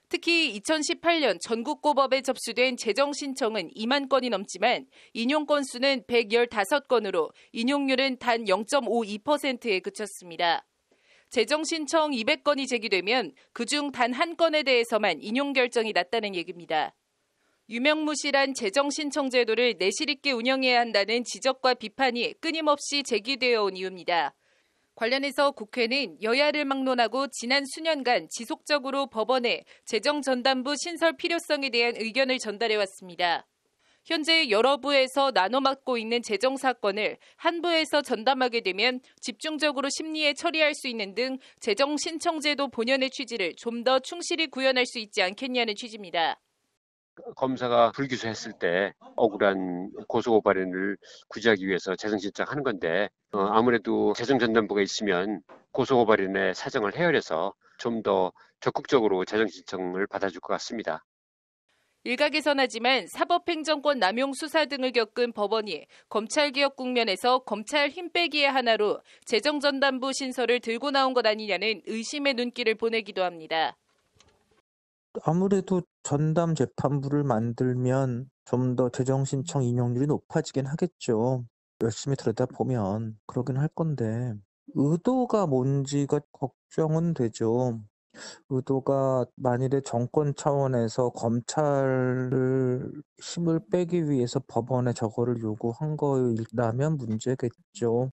특히 2018년 전국고법에 접수된 재정신청은 2만 건이 넘지만 인용 건수는 115건으로 인용률은 단 0.52%에 그쳤습니다. 재정신청 200건이 제기되면 그중 단 한 건에 대해서만 인용 결정이 났다는 얘기입니다. 유명무실한 재정신청 제도를 내실 있게 운영해야 한다는 지적과 비판이 끊임없이 제기되어 온 이유입니다. 관련해서 국회는 여야를 막론하고 지난 수년간 지속적으로 법원에 재정전담부 신설 필요성에 대한 의견을 전달해왔습니다. 현재 여러 부에서 나눠 맡고 있는 재정 사건을 한 부에서 전담하게 되면 집중적으로 심리에 처리할 수 있는 등 재정 신청제도 본연의 취지를 좀 더 충실히 구현할 수 있지 않겠냐는 취지입니다. 검사가 불기소했을 때 억울한 고소고발인을 구제하기 위해서 재정신청하는 건데 아무래도 재정전담부가 있으면 고소고발인의 사정을 헤아려서 좀 더 적극적으로 재정신청을 받아줄 것 같습니다. 일각에선 하지만 사법행정권 남용 수사 등을 겪은 법원이 검찰개혁 국면에서 검찰 힘 빼기의 하나로 재정전담부 신설을 들고 나온 것 아니냐는 의심의 눈길을 보내기도 합니다. 아무래도 전담 재판부를 만들면 좀 더 재정신청 인용률이 높아지긴 하겠죠. 열심히 들여다보면 그러긴 할 건데 의도가 뭔지가 걱정은 되죠. 의도가 만일에 정권 차원에서 검찰을 힘을 빼기 위해서 법원에 저거를 요구한 거라면 문제겠죠.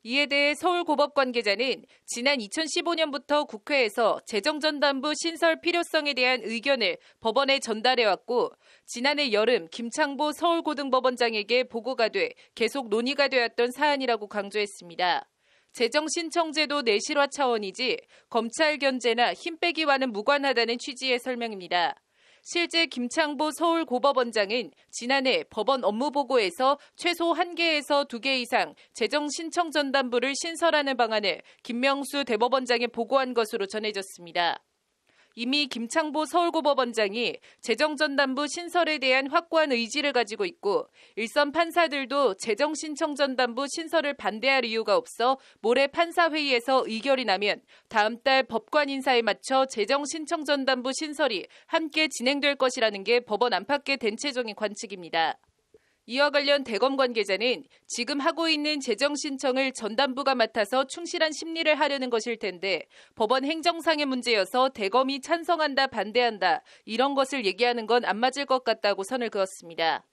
이에 대해 서울고법 관계자는 지난 2015년부터 국회에서 재정전담부 신설 필요성에 대한 의견을 법원에 전달해왔고 지난해 여름 김창보 서울고등법원장에게 보고가 돼 계속 논의가 되었던 사안이라고 강조했습니다. 재정신청제도 내실화 차원이지 검찰 견제나 힘 빼기와는 무관하다는 취지의 설명입니다. 실제 김창보 서울고법원장은 지난해 법원 업무보고에서 최소 1개에서 2개 이상 재정신청전담부를 신설하는 방안을 김명수 대법원장에 보고한 것으로 전해졌습니다. 이미 김창보 서울고법원장이 재정전담부 신설에 대한 확고한 의지를 가지고 있고 일선 판사들도 재정신청전담부 신설을 반대할 이유가 없어 모레 판사회의에서 의결이 나면 다음 달 법관 인사에 맞춰 재정신청전담부 신설이 함께 진행될 것이라는 게 법원 안팎의 대체적인 관측입니다. 이와 관련 대검 관계자는 지금 하고 있는 재정 신청을 전담부가 맡아서 충실한 심리를 하려는 것일 텐데 법원 행정상의 문제여서 대검이 찬성한다 반대한다 이런 것을 얘기하는 건 안 맞을 것 같다고 선을 그었습니다.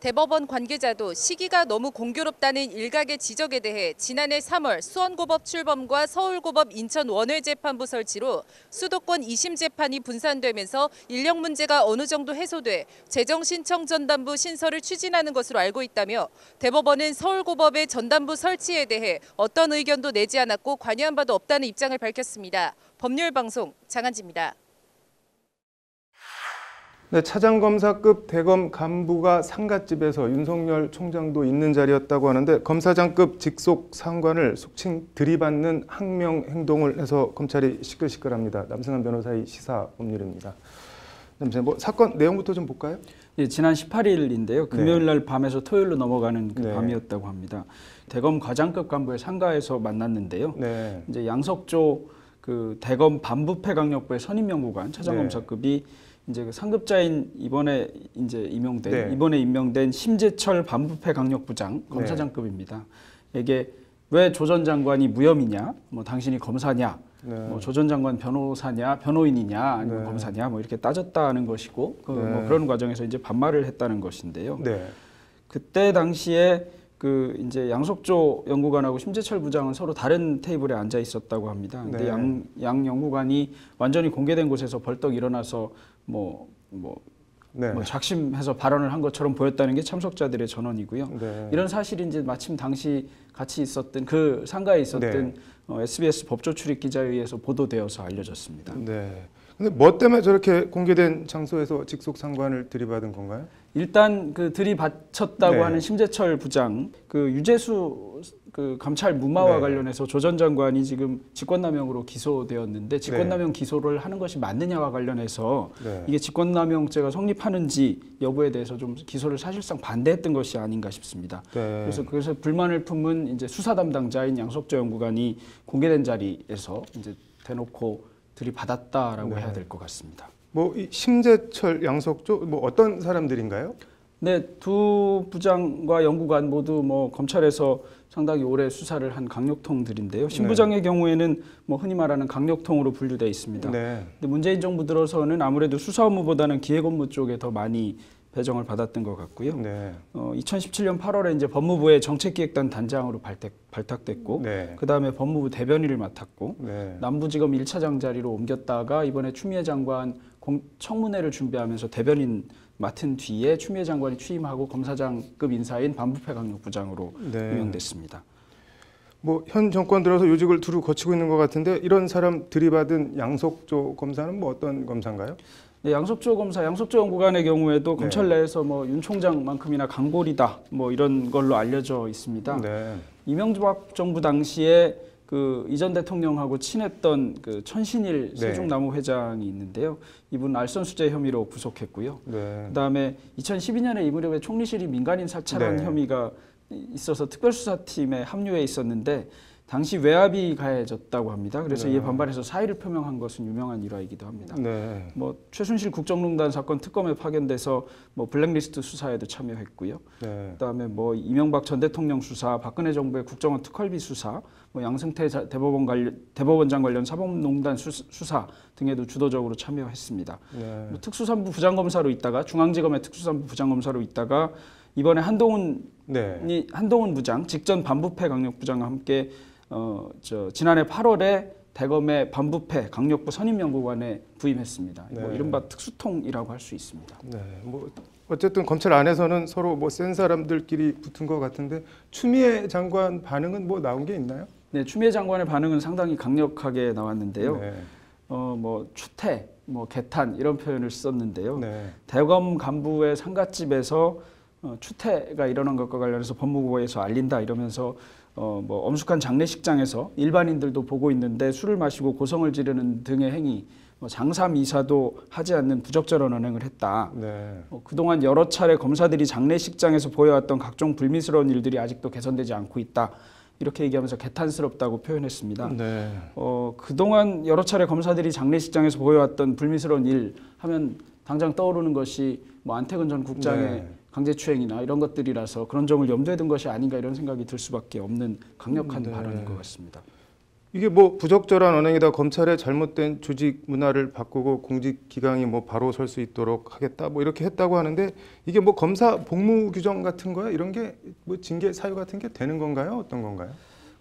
대법원 관계자도 시기가 너무 공교롭다는 일각의 지적에 대해 지난해 3월 수원고법 출범과 서울고법 인천 원외재판부 설치로 수도권 2심 재판이 분산되면서 인력 문제가 어느 정도 해소돼 재정신청 전담부 신설을 추진하는 것으로 알고 있다며 대법원은 서울고법의 전담부 설치에 대해 어떤 의견도 내지 않았고 관여한 바도 없다는 입장을 밝혔습니다. 법률방송 장한지입니다. 네, 차장검사급 대검 간부가 상갓집에서 윤석열 총장도 있는 자리였다고 하는데 검사장급 직속 상관을 속칭 들이받는 항명 행동을 해서 검찰이 시끌시끌합니다. 남승환 변호사의 시사법률입니다. 뭐 사건 내용부터 좀 볼까요? 예, 지난 18일인데요. 금요일 날 밤에서 토요일로 넘어가는 그 밤이었다고 합니다. 대검 과장급 간부의 상가에서 만났는데요. 이제 양석조 그 대검 반부패 강력부의 선임연구관 차장검사급이 이제 그 상급자인 이번에 임명된 심재철 반부패 강력부장 검사장급입니다. 이게 왜 조 전 장관이 무혐의냐, 뭐 당신이 검사냐, 뭐 조 전 장관 변호사냐, 변호인이냐, 아니면 검사냐, 뭐 이렇게 따졌다는 것이고, 뭐 그런 과정에서 이제 반말을 했다는 것인데요. 그때 당시에 그 이제 양석조 연구관하고 심재철 부장은 서로 다른 테이블에 앉아 있었다고 합니다. 근데 양 연구관이 완전히 공개된 곳에서 벌떡 일어나서 뭐 작심해서 발언을 한 것처럼 보였다는 게 참석자들의 전언이고요. 이런 사실이 이제 마침 당시 같이 있었던 그 상가에 있었던 SBS 법조 출입 기자에 의해서 보도되어서 알려졌습니다. 근데 뭐 때문에 저렇게 공개된 장소에서 직속 상관을 들이받은 건가요? 일단 그 들이받쳤다고 하는 심재철 부장, 그 유재수 그 감찰 무마와 관련해서 조 전 장관이 지금 직권남용으로 기소되었는데 직권남용 기소를 하는 것이 맞느냐와 관련해서 이게 직권남용죄가 성립하는지 여부에 대해서 좀 기소를 사실상 반대했던 것이 아닌가 싶습니다. 그래서 불만을 품은 이제 수사 담당자인 양석조 연구관이 공개된 자리에서 이제 대놓고 들이받았다라고 해야 될 것 같습니다. 뭐 이 심재철, 양석조 뭐 어떤 사람들인가요? 네, 두 부장과 연구관 모두 뭐 검찰에서 상당히 오래 수사를 한 강력통들인데요. 심 부장의 경우에는 뭐 흔히 말하는 강력통으로 분류되어 있습니다. 근데 문재인 정부 들어서는 아무래도 수사 업무보다는 기획 업무 쪽에 더 많이 배정을 받았던 것 같고요. 2017년 8월에 이제 법무부의 정책기획단 단장으로 발탁됐고, 그 다음에 법무부 대변인을 맡았고, 남부지검 1차장 자리로 옮겼다가 이번에 추미애 장관 청문회를 준비하면서 대변인 맡은 뒤에 추미애 장관이 취임하고 검사장급 인사인 반부패 강력부장으로 임명됐습니다. 뭐 현 정권 들어서 요직을 두루 거치고 있는 것 같은데 이런 사람 들이받은 양석조 검사는 뭐 어떤 검사인가요? 네, 양석조 검사, 양석조 연구관의 경우에도 검찰 내에서 뭐 윤 총장만큼이나 강골이다 뭐 이런 걸로 알려져 있습니다. 이명박 정부 당시에 그 이전 대통령하고 친했던 그 천신일 세종나무 회장이 있는데요. 이분 알선수재 혐의로 구속했고요. 그다음에 2012년에 이 무렵에 총리실이 민간인 사찰한 혐의가 있어서 특별수사팀에 합류해 있었는데 당시 외압이 가해졌다고 합니다. 그래서 이에 반발해서 사의를 표명한 것은 유명한 일화이기도 합니다. 뭐 최순실 국정농단 사건 특검에 파견돼서 뭐 블랙리스트 수사에도 참여했고요. 그다음에 뭐 이명박 전 대통령 수사, 박근혜 정부의 국정원 특활비 수사, 뭐 양승태 대법원장 관련 사법농단 수사 등에도 주도적으로 참여했습니다. 뭐 특수산부 부장검사로 있다가 중앙지검의 특수산부 부장검사로 있다가 이번에 한동훈 부장, 직전 반부패 강력부장과 함께 지난해 8월에 대검의 반부패 강력부 선임연구관에 부임했습니다. 뭐 이른바 특수통이라고 할 수 있습니다. 뭐 어쨌든 검찰 안에서는 서로 뭐 센 사람들끼리 붙은 것 같은데 추미애 장관 반응은 뭐 나온 게 있나요? 네, 추미애 장관의 반응은 상당히 강력하게 나왔는데요. 뭐 추태, 뭐 개탄 이런 표현을 썼는데요. 대검 간부의 상갓집에서 추태가 일어난 것과 관련해서 법무부에서 알린다 이러면서 뭐 엄숙한 장례식장에서 일반인들도 보고 있는데 술을 마시고 고성을 지르는 등의 행위, 뭐 장사 미사도 하지 않는 부적절한 언행을 했다. 그동안 여러 차례 검사들이 장례식장에서 보여왔던 각종 불미스러운 일들이 아직도 개선되지 않고 있다. 이렇게 얘기하면서 개탄스럽다고 표현했습니다. 그동안 여러 차례 검사들이 장례식장에서 보여왔던 불미스러운 일 하면 당장 떠오르는 것이 뭐 안태근 전 국장의 강제추행이나 이런 것들이라서 그런 점을 염두에 둔 것이 아닌가 이런 생각이 들 수밖에 없는 강력한 발언인 것 같습니다. 이게 뭐 부적절한 언행이다, 검찰의 잘못된 조직 문화를 바꾸고 공직 기강이 뭐 바로 설 수 있도록 하겠다, 뭐 이렇게 했다고 하는데 이게 뭐 검사 복무 규정 같은 거야? 이런 게 뭐 징계 사유 같은 게 되는 건가요? 어떤 건가요?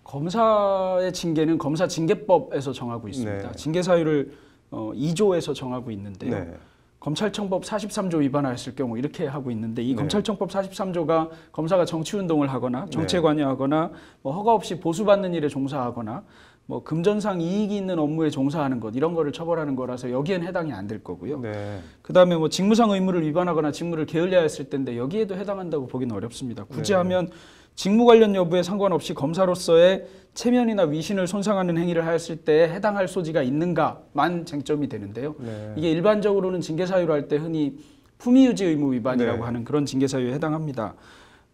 검사의 징계는 검사 징계법에서 정하고 있습니다. 징계 사유를 2조에서 정하고 있는데요. 검찰청법 43조 위반하였을 경우 이렇게 하고 있는데 이 검찰청법 43조가 검사가 정치운동을 하거나 정치에 관여하거나 뭐 허가 없이 보수받는 일에 종사하거나 뭐 금전상 이익이 있는 업무에 종사하는 것 이런 거를 처벌하는 거라서 여기엔 해당이 안 될 거고요. 네. 그다음에 뭐 직무상 의무를 위반하거나 직무를 게을리하였을 때인데 여기에도 해당한다고 보기는 어렵습니다. 굳이 하면 직무 관련 여부에 상관없이 검사로서의 체면이나 위신을 손상하는 행위를 하였을 때 해당할 소지가 있는가만 쟁점이 되는데요. 이게 일반적으로는 징계사유로 할 때 흔히 품위유지 의무 위반이라고 하는 그런 징계사유에 해당합니다.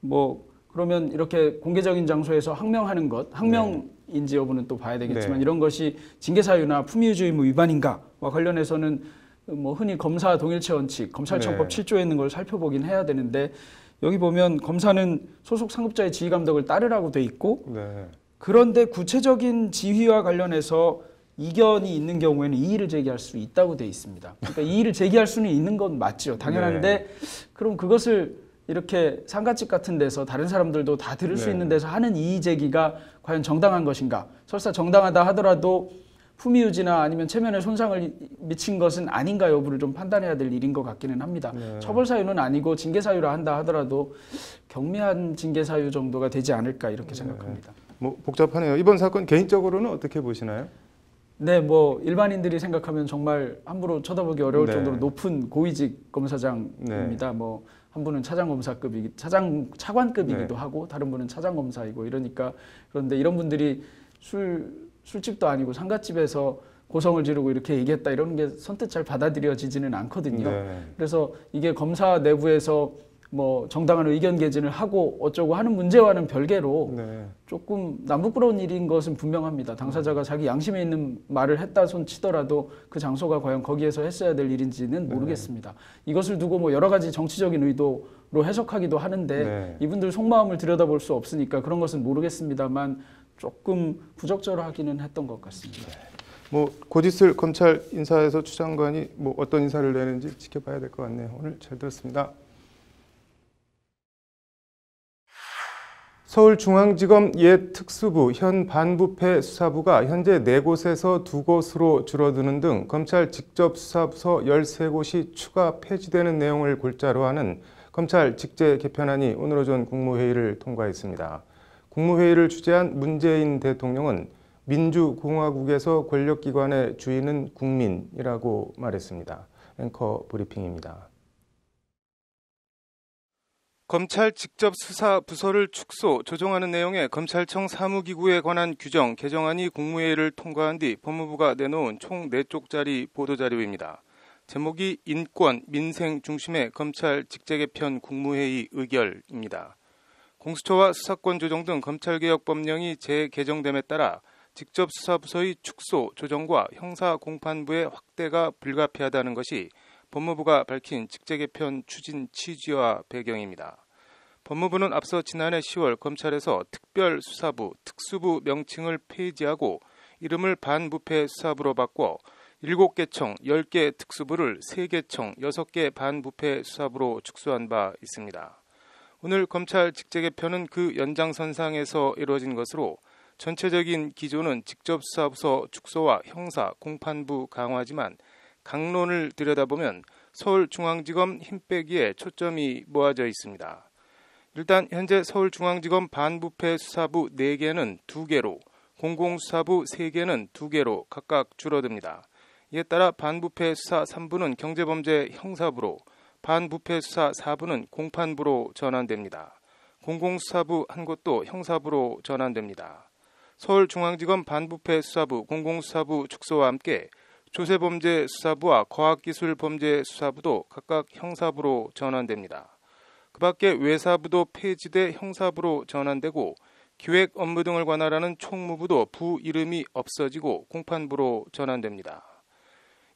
뭐 그러면 이렇게 공개적인 장소에서 항명하는 것, 항명인지 여부는 또 봐야 되겠지만 이런 것이 징계사유나 품위유지 의무 위반인가와 관련해서는 뭐 흔히 검사 동일체 원칙, 검찰청법 7조에 있는 걸 살펴보긴 해야 되는데 여기 보면 검사는 소속 상급자의 지휘 감독을 따르라고 돼 있고 그런데 구체적인 지휘와 관련해서 이견이 있는 경우에는 이의를 제기할 수 있다고 돼 있습니다. 그러니까 이의를 제기할 수는 있는 건 맞죠. 당연한데 그럼 그것을 이렇게 상가집 같은 데서 다른 사람들도 다 들을 수 있는 데서 하는 이의 제기가 과연 정당한 것인가? 설사 정당하다 하더라도 품위유지나 아니면 체면에 손상을 미친 것은 아닌가 여부를 좀 판단해야 될 일인 것 같기는 합니다. 처벌사유는 아니고 징계사유라 한다 하더라도 경미한 징계사유 정도가 되지 않을까 이렇게 생각합니다. 뭐 복잡하네요. 이번 사건 개인적으로는 어떻게 보시나요? 네, 뭐 일반인들이 생각하면 정말 함부로 쳐다보기 어려울 정도로 높은 고위직 검사장입니다. 뭐 한 분은 차장검사급이기, 차관급이기도 하고 다른 분은 차장검사이고 이러니까 그런데 이런 분들이 술집도 아니고 상가집에서 고성을 지르고 이렇게 얘기했다 이런 게 선뜻 잘 받아들여지지는 않거든요. 그래서 이게 검사 내부에서 뭐 정당한 의견 개진을 하고 어쩌고 하는 문제와는 별개로 조금 남부끄러운 일인 것은 분명합니다. 당사자가 자기 양심에 있는 말을 했다 손 치더라도 그 장소가 과연 거기에서 했어야 될 일인지는 모르겠습니다. 이것을 두고 뭐 여러 가지 정치적인 의도로 해석하기도 하는데 이분들 속마음을 들여다볼 수 없으니까 그런 것은 모르겠습니다만 조금 부적절하기는 했던 것 같습니다. 뭐 곧 있을 검찰 인사에서 추 장관이 뭐 어떤 인사를 내는지 지켜봐야 될 것 같네요. 오늘 잘 들었습니다. 서울중앙지검 옛 특수부, 현 반부패 수사부가 현재 4곳에서 2곳으로 줄어드는 등 검찰 직접 수사부서 13곳이 추가 폐지되는 내용을 골자로 하는 검찰 직제 개편안이 오늘 오전 국무회의를 통과했습니다. 국무회의를 주재한 문재인 대통령은 민주공화국에서 권력기관의 주인은 국민이라고 말했습니다. 앵커 브리핑입니다. 검찰 직접 수사 부서를 축소, 조정하는 내용의 검찰청 사무기구에 관한 규정 개정안이 국무회의를 통과한 뒤 법무부가 내놓은 총 4쪽짜리 보도자료입니다. 제목이 인권, 민생 중심의 검찰 직제개편 국무회의 의결입니다. 공수처와 수사권 조정 등 검찰개혁법령이 재개정됨에 따라 직접 수사부서의 축소, 조정과 형사공판부의 확대가 불가피하다는 것이 법무부가 밝힌 직제개편 추진 취지와 배경입니다. 법무부는 앞서 지난해 10월 검찰에서 특별수사부, 특수부 명칭을 폐지하고 이름을 반부패 수사부로 바꿔 7개청, 10개 특수부를 3개청, 6개 반부패 수사부로 축소한 바 있습니다. 오늘 검찰 직제개편은 그 연장선상에서 이루어진 것으로 전체적인 기조는 직접수사부서 축소와 형사, 공판부 강화지만 강론을 들여다보면 서울중앙지검 힘빼기에 초점이 모아져 있습니다. 일단 현재 서울중앙지검 반부패 수사부 4개는 2개로, 공공수사부 3개는 2개로 각각 줄어듭니다. 이에 따라 반부패 수사 3부는 경제범죄 형사부로, 반부패 수사 4부는 공판부로 전환됩니다. 공공수사부 한 곳도 형사부로 전환됩니다. 서울중앙지검 반부패 수사부, 공공수사부 축소와 함께 조세범죄 수사부와 과학기술범죄 수사부도 각각 형사부로 전환됩니다. 그 밖에 외사부도 폐지돼 형사부로 전환되고 기획 업무 등을 관할하는 총무부도 부 이름이 없어지고 공판부로 전환됩니다.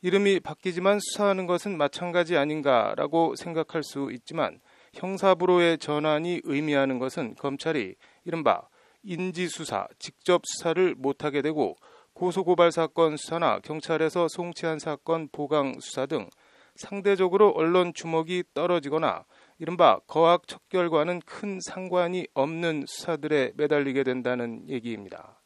이름이 바뀌지만 수사하는 것은 마찬가지 아닌가라고 생각할 수 있지만 형사부로의 전환이 의미하는 것은 검찰이 이른바 인지수사, 직접 수사를 못하게 되고 고소고발사건 수사나 경찰에서 송치한 사건 보강 수사 등 상대적으로 언론 주목이 떨어지거나 이른바 거학 척결과는 큰 상관이 없는 수사들에 매달리게 된다는 얘기입니다.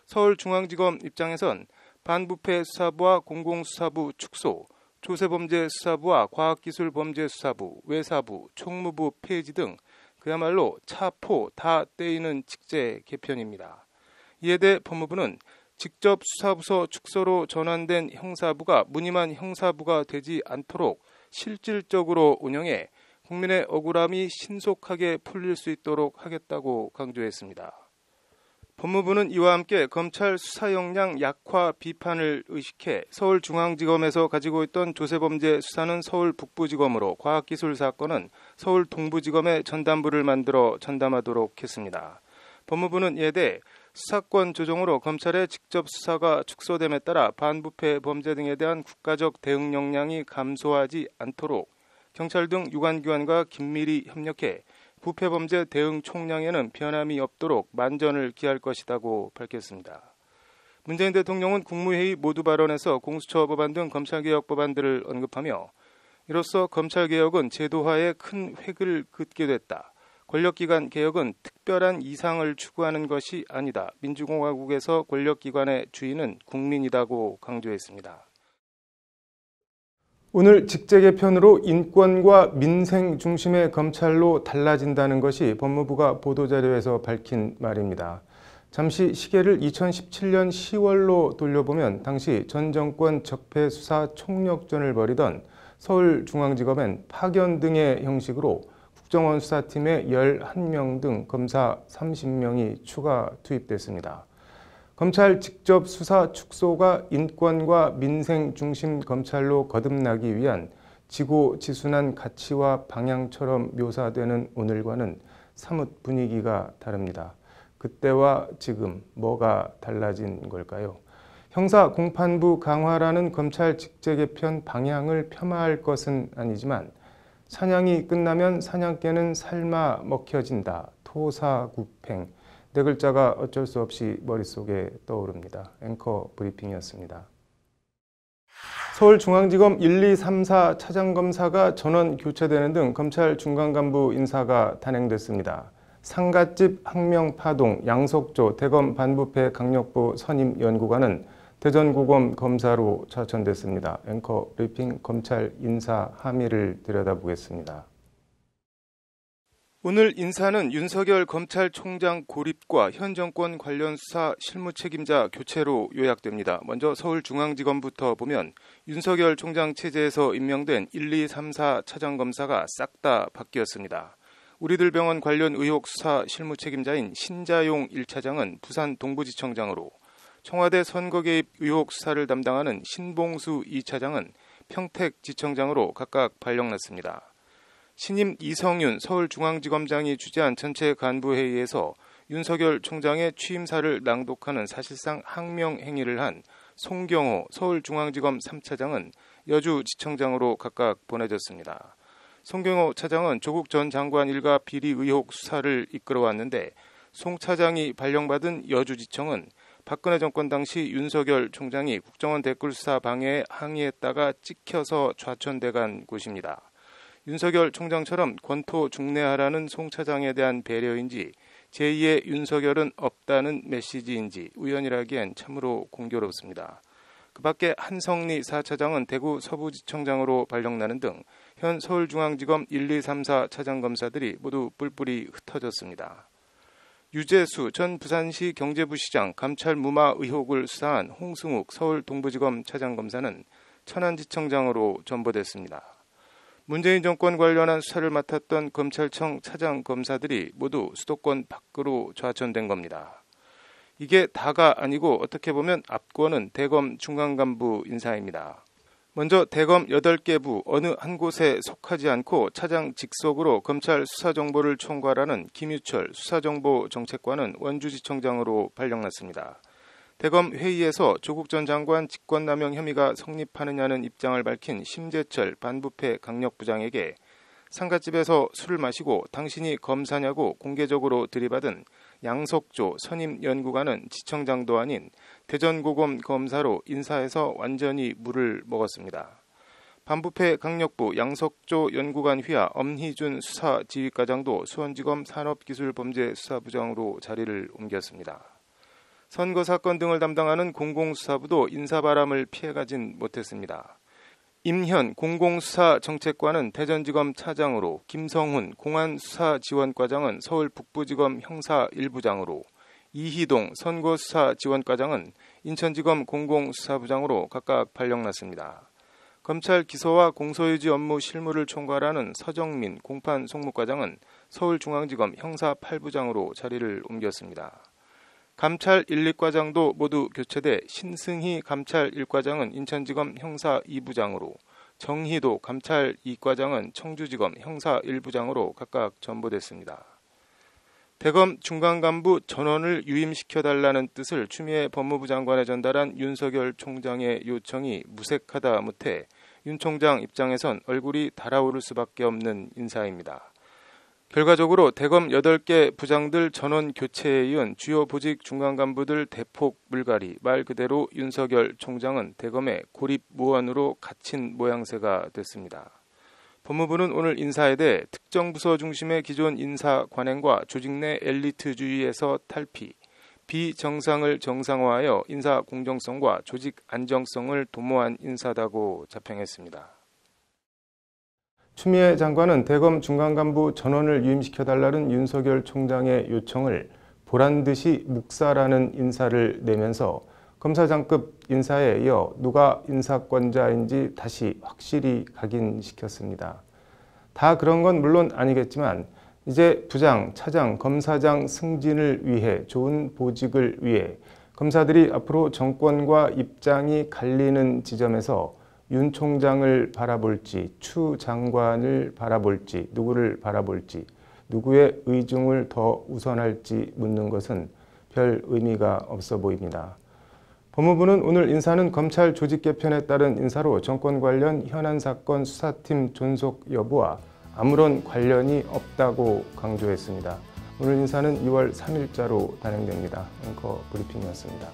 서울중앙지검 입장에선 반부패 수사부와 공공수사부 축소, 조세범죄 수사부와 과학기술범죄 수사부, 외사부, 총무부 폐지 등 그야말로 차포 다 떼이는 직제 개편입니다. 이에 대해 법무부는 직접 수사부서 축소로 전환된 형사부가 무늬만 형사부가 되지 않도록 실질적으로 운영해 국민의 억울함이 신속하게 풀릴 수 있도록 하겠다고 강조했습니다. 법무부는 이와 함께 검찰 수사 역량 약화 비판을 의식해 서울중앙지검에서 가지고 있던 조세범죄 수사는 서울 북부지검으로, 과학기술 사건은 서울 동부지검에 전담부를 만들어 전담하도록 했습니다. 법무부는 이에 대해 수사권 조정으로 검찰의 직접 수사가 축소됨에 따라 반부패 범죄 등에 대한 국가적 대응 역량이 감소하지 않도록 경찰 등 유관기관과 긴밀히 협력해 부패범죄 대응 총량에는 변함이 없도록 만전을 기할 것이라고 밝혔습니다. 문재인 대통령은 국무회의 모두 발언에서 공수처 법안 등 검찰개혁 법안들을 언급하며 이로써 검찰개혁은 제도화에 큰 획을 긋게 됐다. 권력기관 개혁은 특별한 이상을 추구하는 것이 아니다. 민주공화국에서 권력기관의 주인은 국민이다고 강조했습니다. 오늘 직제 개편으로 인권과 민생 중심의 검찰로 달라진다는 것이 법무부가 보도자료에서 밝힌 말입니다. 잠시 시계를 2017년 10월로 돌려보면 당시 전 정권 적폐 수사 총력전을 벌이던 서울중앙지검엔 파견 등의 형식으로 국정원 수사팀에 11명 등 검사 30명이 추가 투입됐습니다. 검찰 직접 수사 축소가 인권과 민생 중심 검찰로 거듭나기 위한 지고지순한 가치와 방향처럼 묘사되는 오늘과는 사뭇 분위기가 다릅니다. 그때와 지금 뭐가 달라진 걸까요? 형사 공판부 강화라는 검찰 직제 개편 방향을 폄하할 것은 아니지만 사냥이 끝나면 사냥개는 삶아 먹혀진다. 토사구팽. 네 글자가 어쩔 수 없이 머릿속에 떠오릅니다. 앵커 브리핑이었습니다. 서울중앙지검 1, 2, 3, 4 차장검사가 전원 교체되는 등 검찰 중간 간부 인사가 단행됐습니다. 상갓집 항명파동 양석조 대검 반부패 강력부 선임 연구관은 대전고검 검사로 차천됐습니다. 앵커 브리핑 검찰 인사 함의를 들여다보겠습니다. 오늘 인사는 윤석열 검찰총장 고립과 현 정권 관련 수사 실무 책임자 교체로 요약됩니다. 먼저 서울중앙지검부터 보면 윤석열 총장 체제에서 임명된 1, 2, 3, 4 차장검사가 싹 다 바뀌었습니다. 우리들 병원 관련 의혹 수사 실무 책임자인 신자용 1차장은 부산 동부지청장으로, 청와대 선거 개입 의혹 수사를 담당하는 신봉수 2차장은 평택지청장으로 각각 발령났습니다. 신임 이성윤 서울중앙지검장이 주재한 전체 간부회의에서 윤석열 총장의 취임사를 낭독하는 사실상 항명 행위를 한 송경호 서울중앙지검 3차장은 여주지청장으로 각각 보내졌습니다. 송경호 차장은 조국 전 장관 일가 비리 의혹 수사를 이끌어왔는데 송 차장이 발령받은 여주지청은 박근혜 정권 당시 윤석열 총장이 국정원 댓글 수사 방해에 항의했다가 찍혀서 좌천돼간 곳입니다. 윤석열 총장처럼 권토 중내하라는 송 차장에 대한 배려인지 제2의 윤석열은 없다는 메시지인지 우연이라기엔 참으로 공교롭습니다. 그 밖에 한성리 4차장은 대구 서부지청장으로 발령나는 등 현 서울중앙지검 1, 2, 3, 4 차장검사들이 모두 뿔뿔이 흩어졌습니다. 유재수 전 부산시 경제부시장 감찰 무마 의혹을 수사한 홍승욱 서울 동부지검 차장검사는 천안지청장으로 전보됐습니다. 문재인 정권 관련한 수사를 맡았던 검찰청 차장검사들이 모두 수도권 밖으로 좌천된 겁니다. 이게 다가 아니고 어떻게 보면 압권은 대검 중간간부 인사입니다. 먼저 대검 8개 부 어느 한 곳에 속하지 않고 차장 직속으로 검찰 수사정보를 총괄하는 김유철 수사정보정책관은 원주지청장으로 발령났습니다. 대검 회의에서 조국 전 장관 직권남용 혐의가 성립하느냐는 입장을 밝힌 심재철 반부패 강력부장에게 상갓집에서 술을 마시고 당신이 검사냐고 공개적으로 들이받은 양석조 선임 연구관은 지청장도 아닌 대전고검 검사로 인사해서 완전히 물을 먹었습니다. 반부패 강력부 양석조 연구관 휘하 엄희준 수사지휘과장도 수원지검 산업기술범죄수사부장으로 자리를 옮겼습니다. 선거 사건 등을 담당하는 공공수사부도 인사바람을 피해가진 못했습니다. 임현 공공수사정책관은 대전지검 차장으로, 김성훈 공안수사지원과장은 서울 북부지검 형사 1부장으로, 이희동 선거수사지원과장은 인천지검 공공수사부장으로 각각 발령났습니다. 검찰 기소와 공소유지 업무 실무를 총괄하는 서정민 공판송무과장은 서울중앙지검 형사 8부장으로 자리를 옮겼습니다. 감찰 1, 2과장도 모두 교체돼 신승희 감찰 1과장은 인천지검 형사 2부장으로, 정희도 감찰 2과장은 청주지검 형사 1부장으로 각각 전보됐습니다. 대검 중간간부 전원을 유임시켜달라는 뜻을 추미애 법무부 장관에 전달한 윤석열 총장의 요청이 무색하다 못해 윤 총장 입장에선 얼굴이 달아오를 수밖에 없는 인사입니다. 결과적으로 대검 8개 부장들 전원 교체에 이은 주요 보직 중간 간부들 대폭 물갈이, 말 그대로 윤석열 총장은 대검의 고립 무원으로 갇힌 모양새가 됐습니다. 법무부는 오늘 인사에 대해 특정 부서 중심의 기존 인사 관행과 조직 내 엘리트주의에서 탈피, 비정상을 정상화하여 인사 공정성과 조직 안정성을 도모한 인사다고 자평했습니다. 추미애 장관은 대검 중간간부 전원을 유임시켜달라는 윤석열 총장의 요청을 보란듯이 묵살하는 인사를 내면서 검사장급 인사에 이어 누가 인사권자인지 다시 확실히 각인시켰습니다. 다 그런 건 물론 아니겠지만 이제 부장, 차장, 검사장 승진을 위해, 좋은 보직을 위해 검사들이 앞으로 정권과 입장이 갈리는 지점에서 윤 총장을 바라볼지, 추 장관을 바라볼지, 누구를 바라볼지, 누구의 의중을 더 우선할지 묻는 것은 별 의미가 없어 보입니다. 법무부는 오늘 인사는 검찰 조직 개편에 따른 인사로 정권 관련 현안 사건 수사팀 존속 여부와 아무런 관련이 없다고 강조했습니다. 오늘 인사는 2월 3일자로 단행됩니다. 앵커 브리핑이었습니다.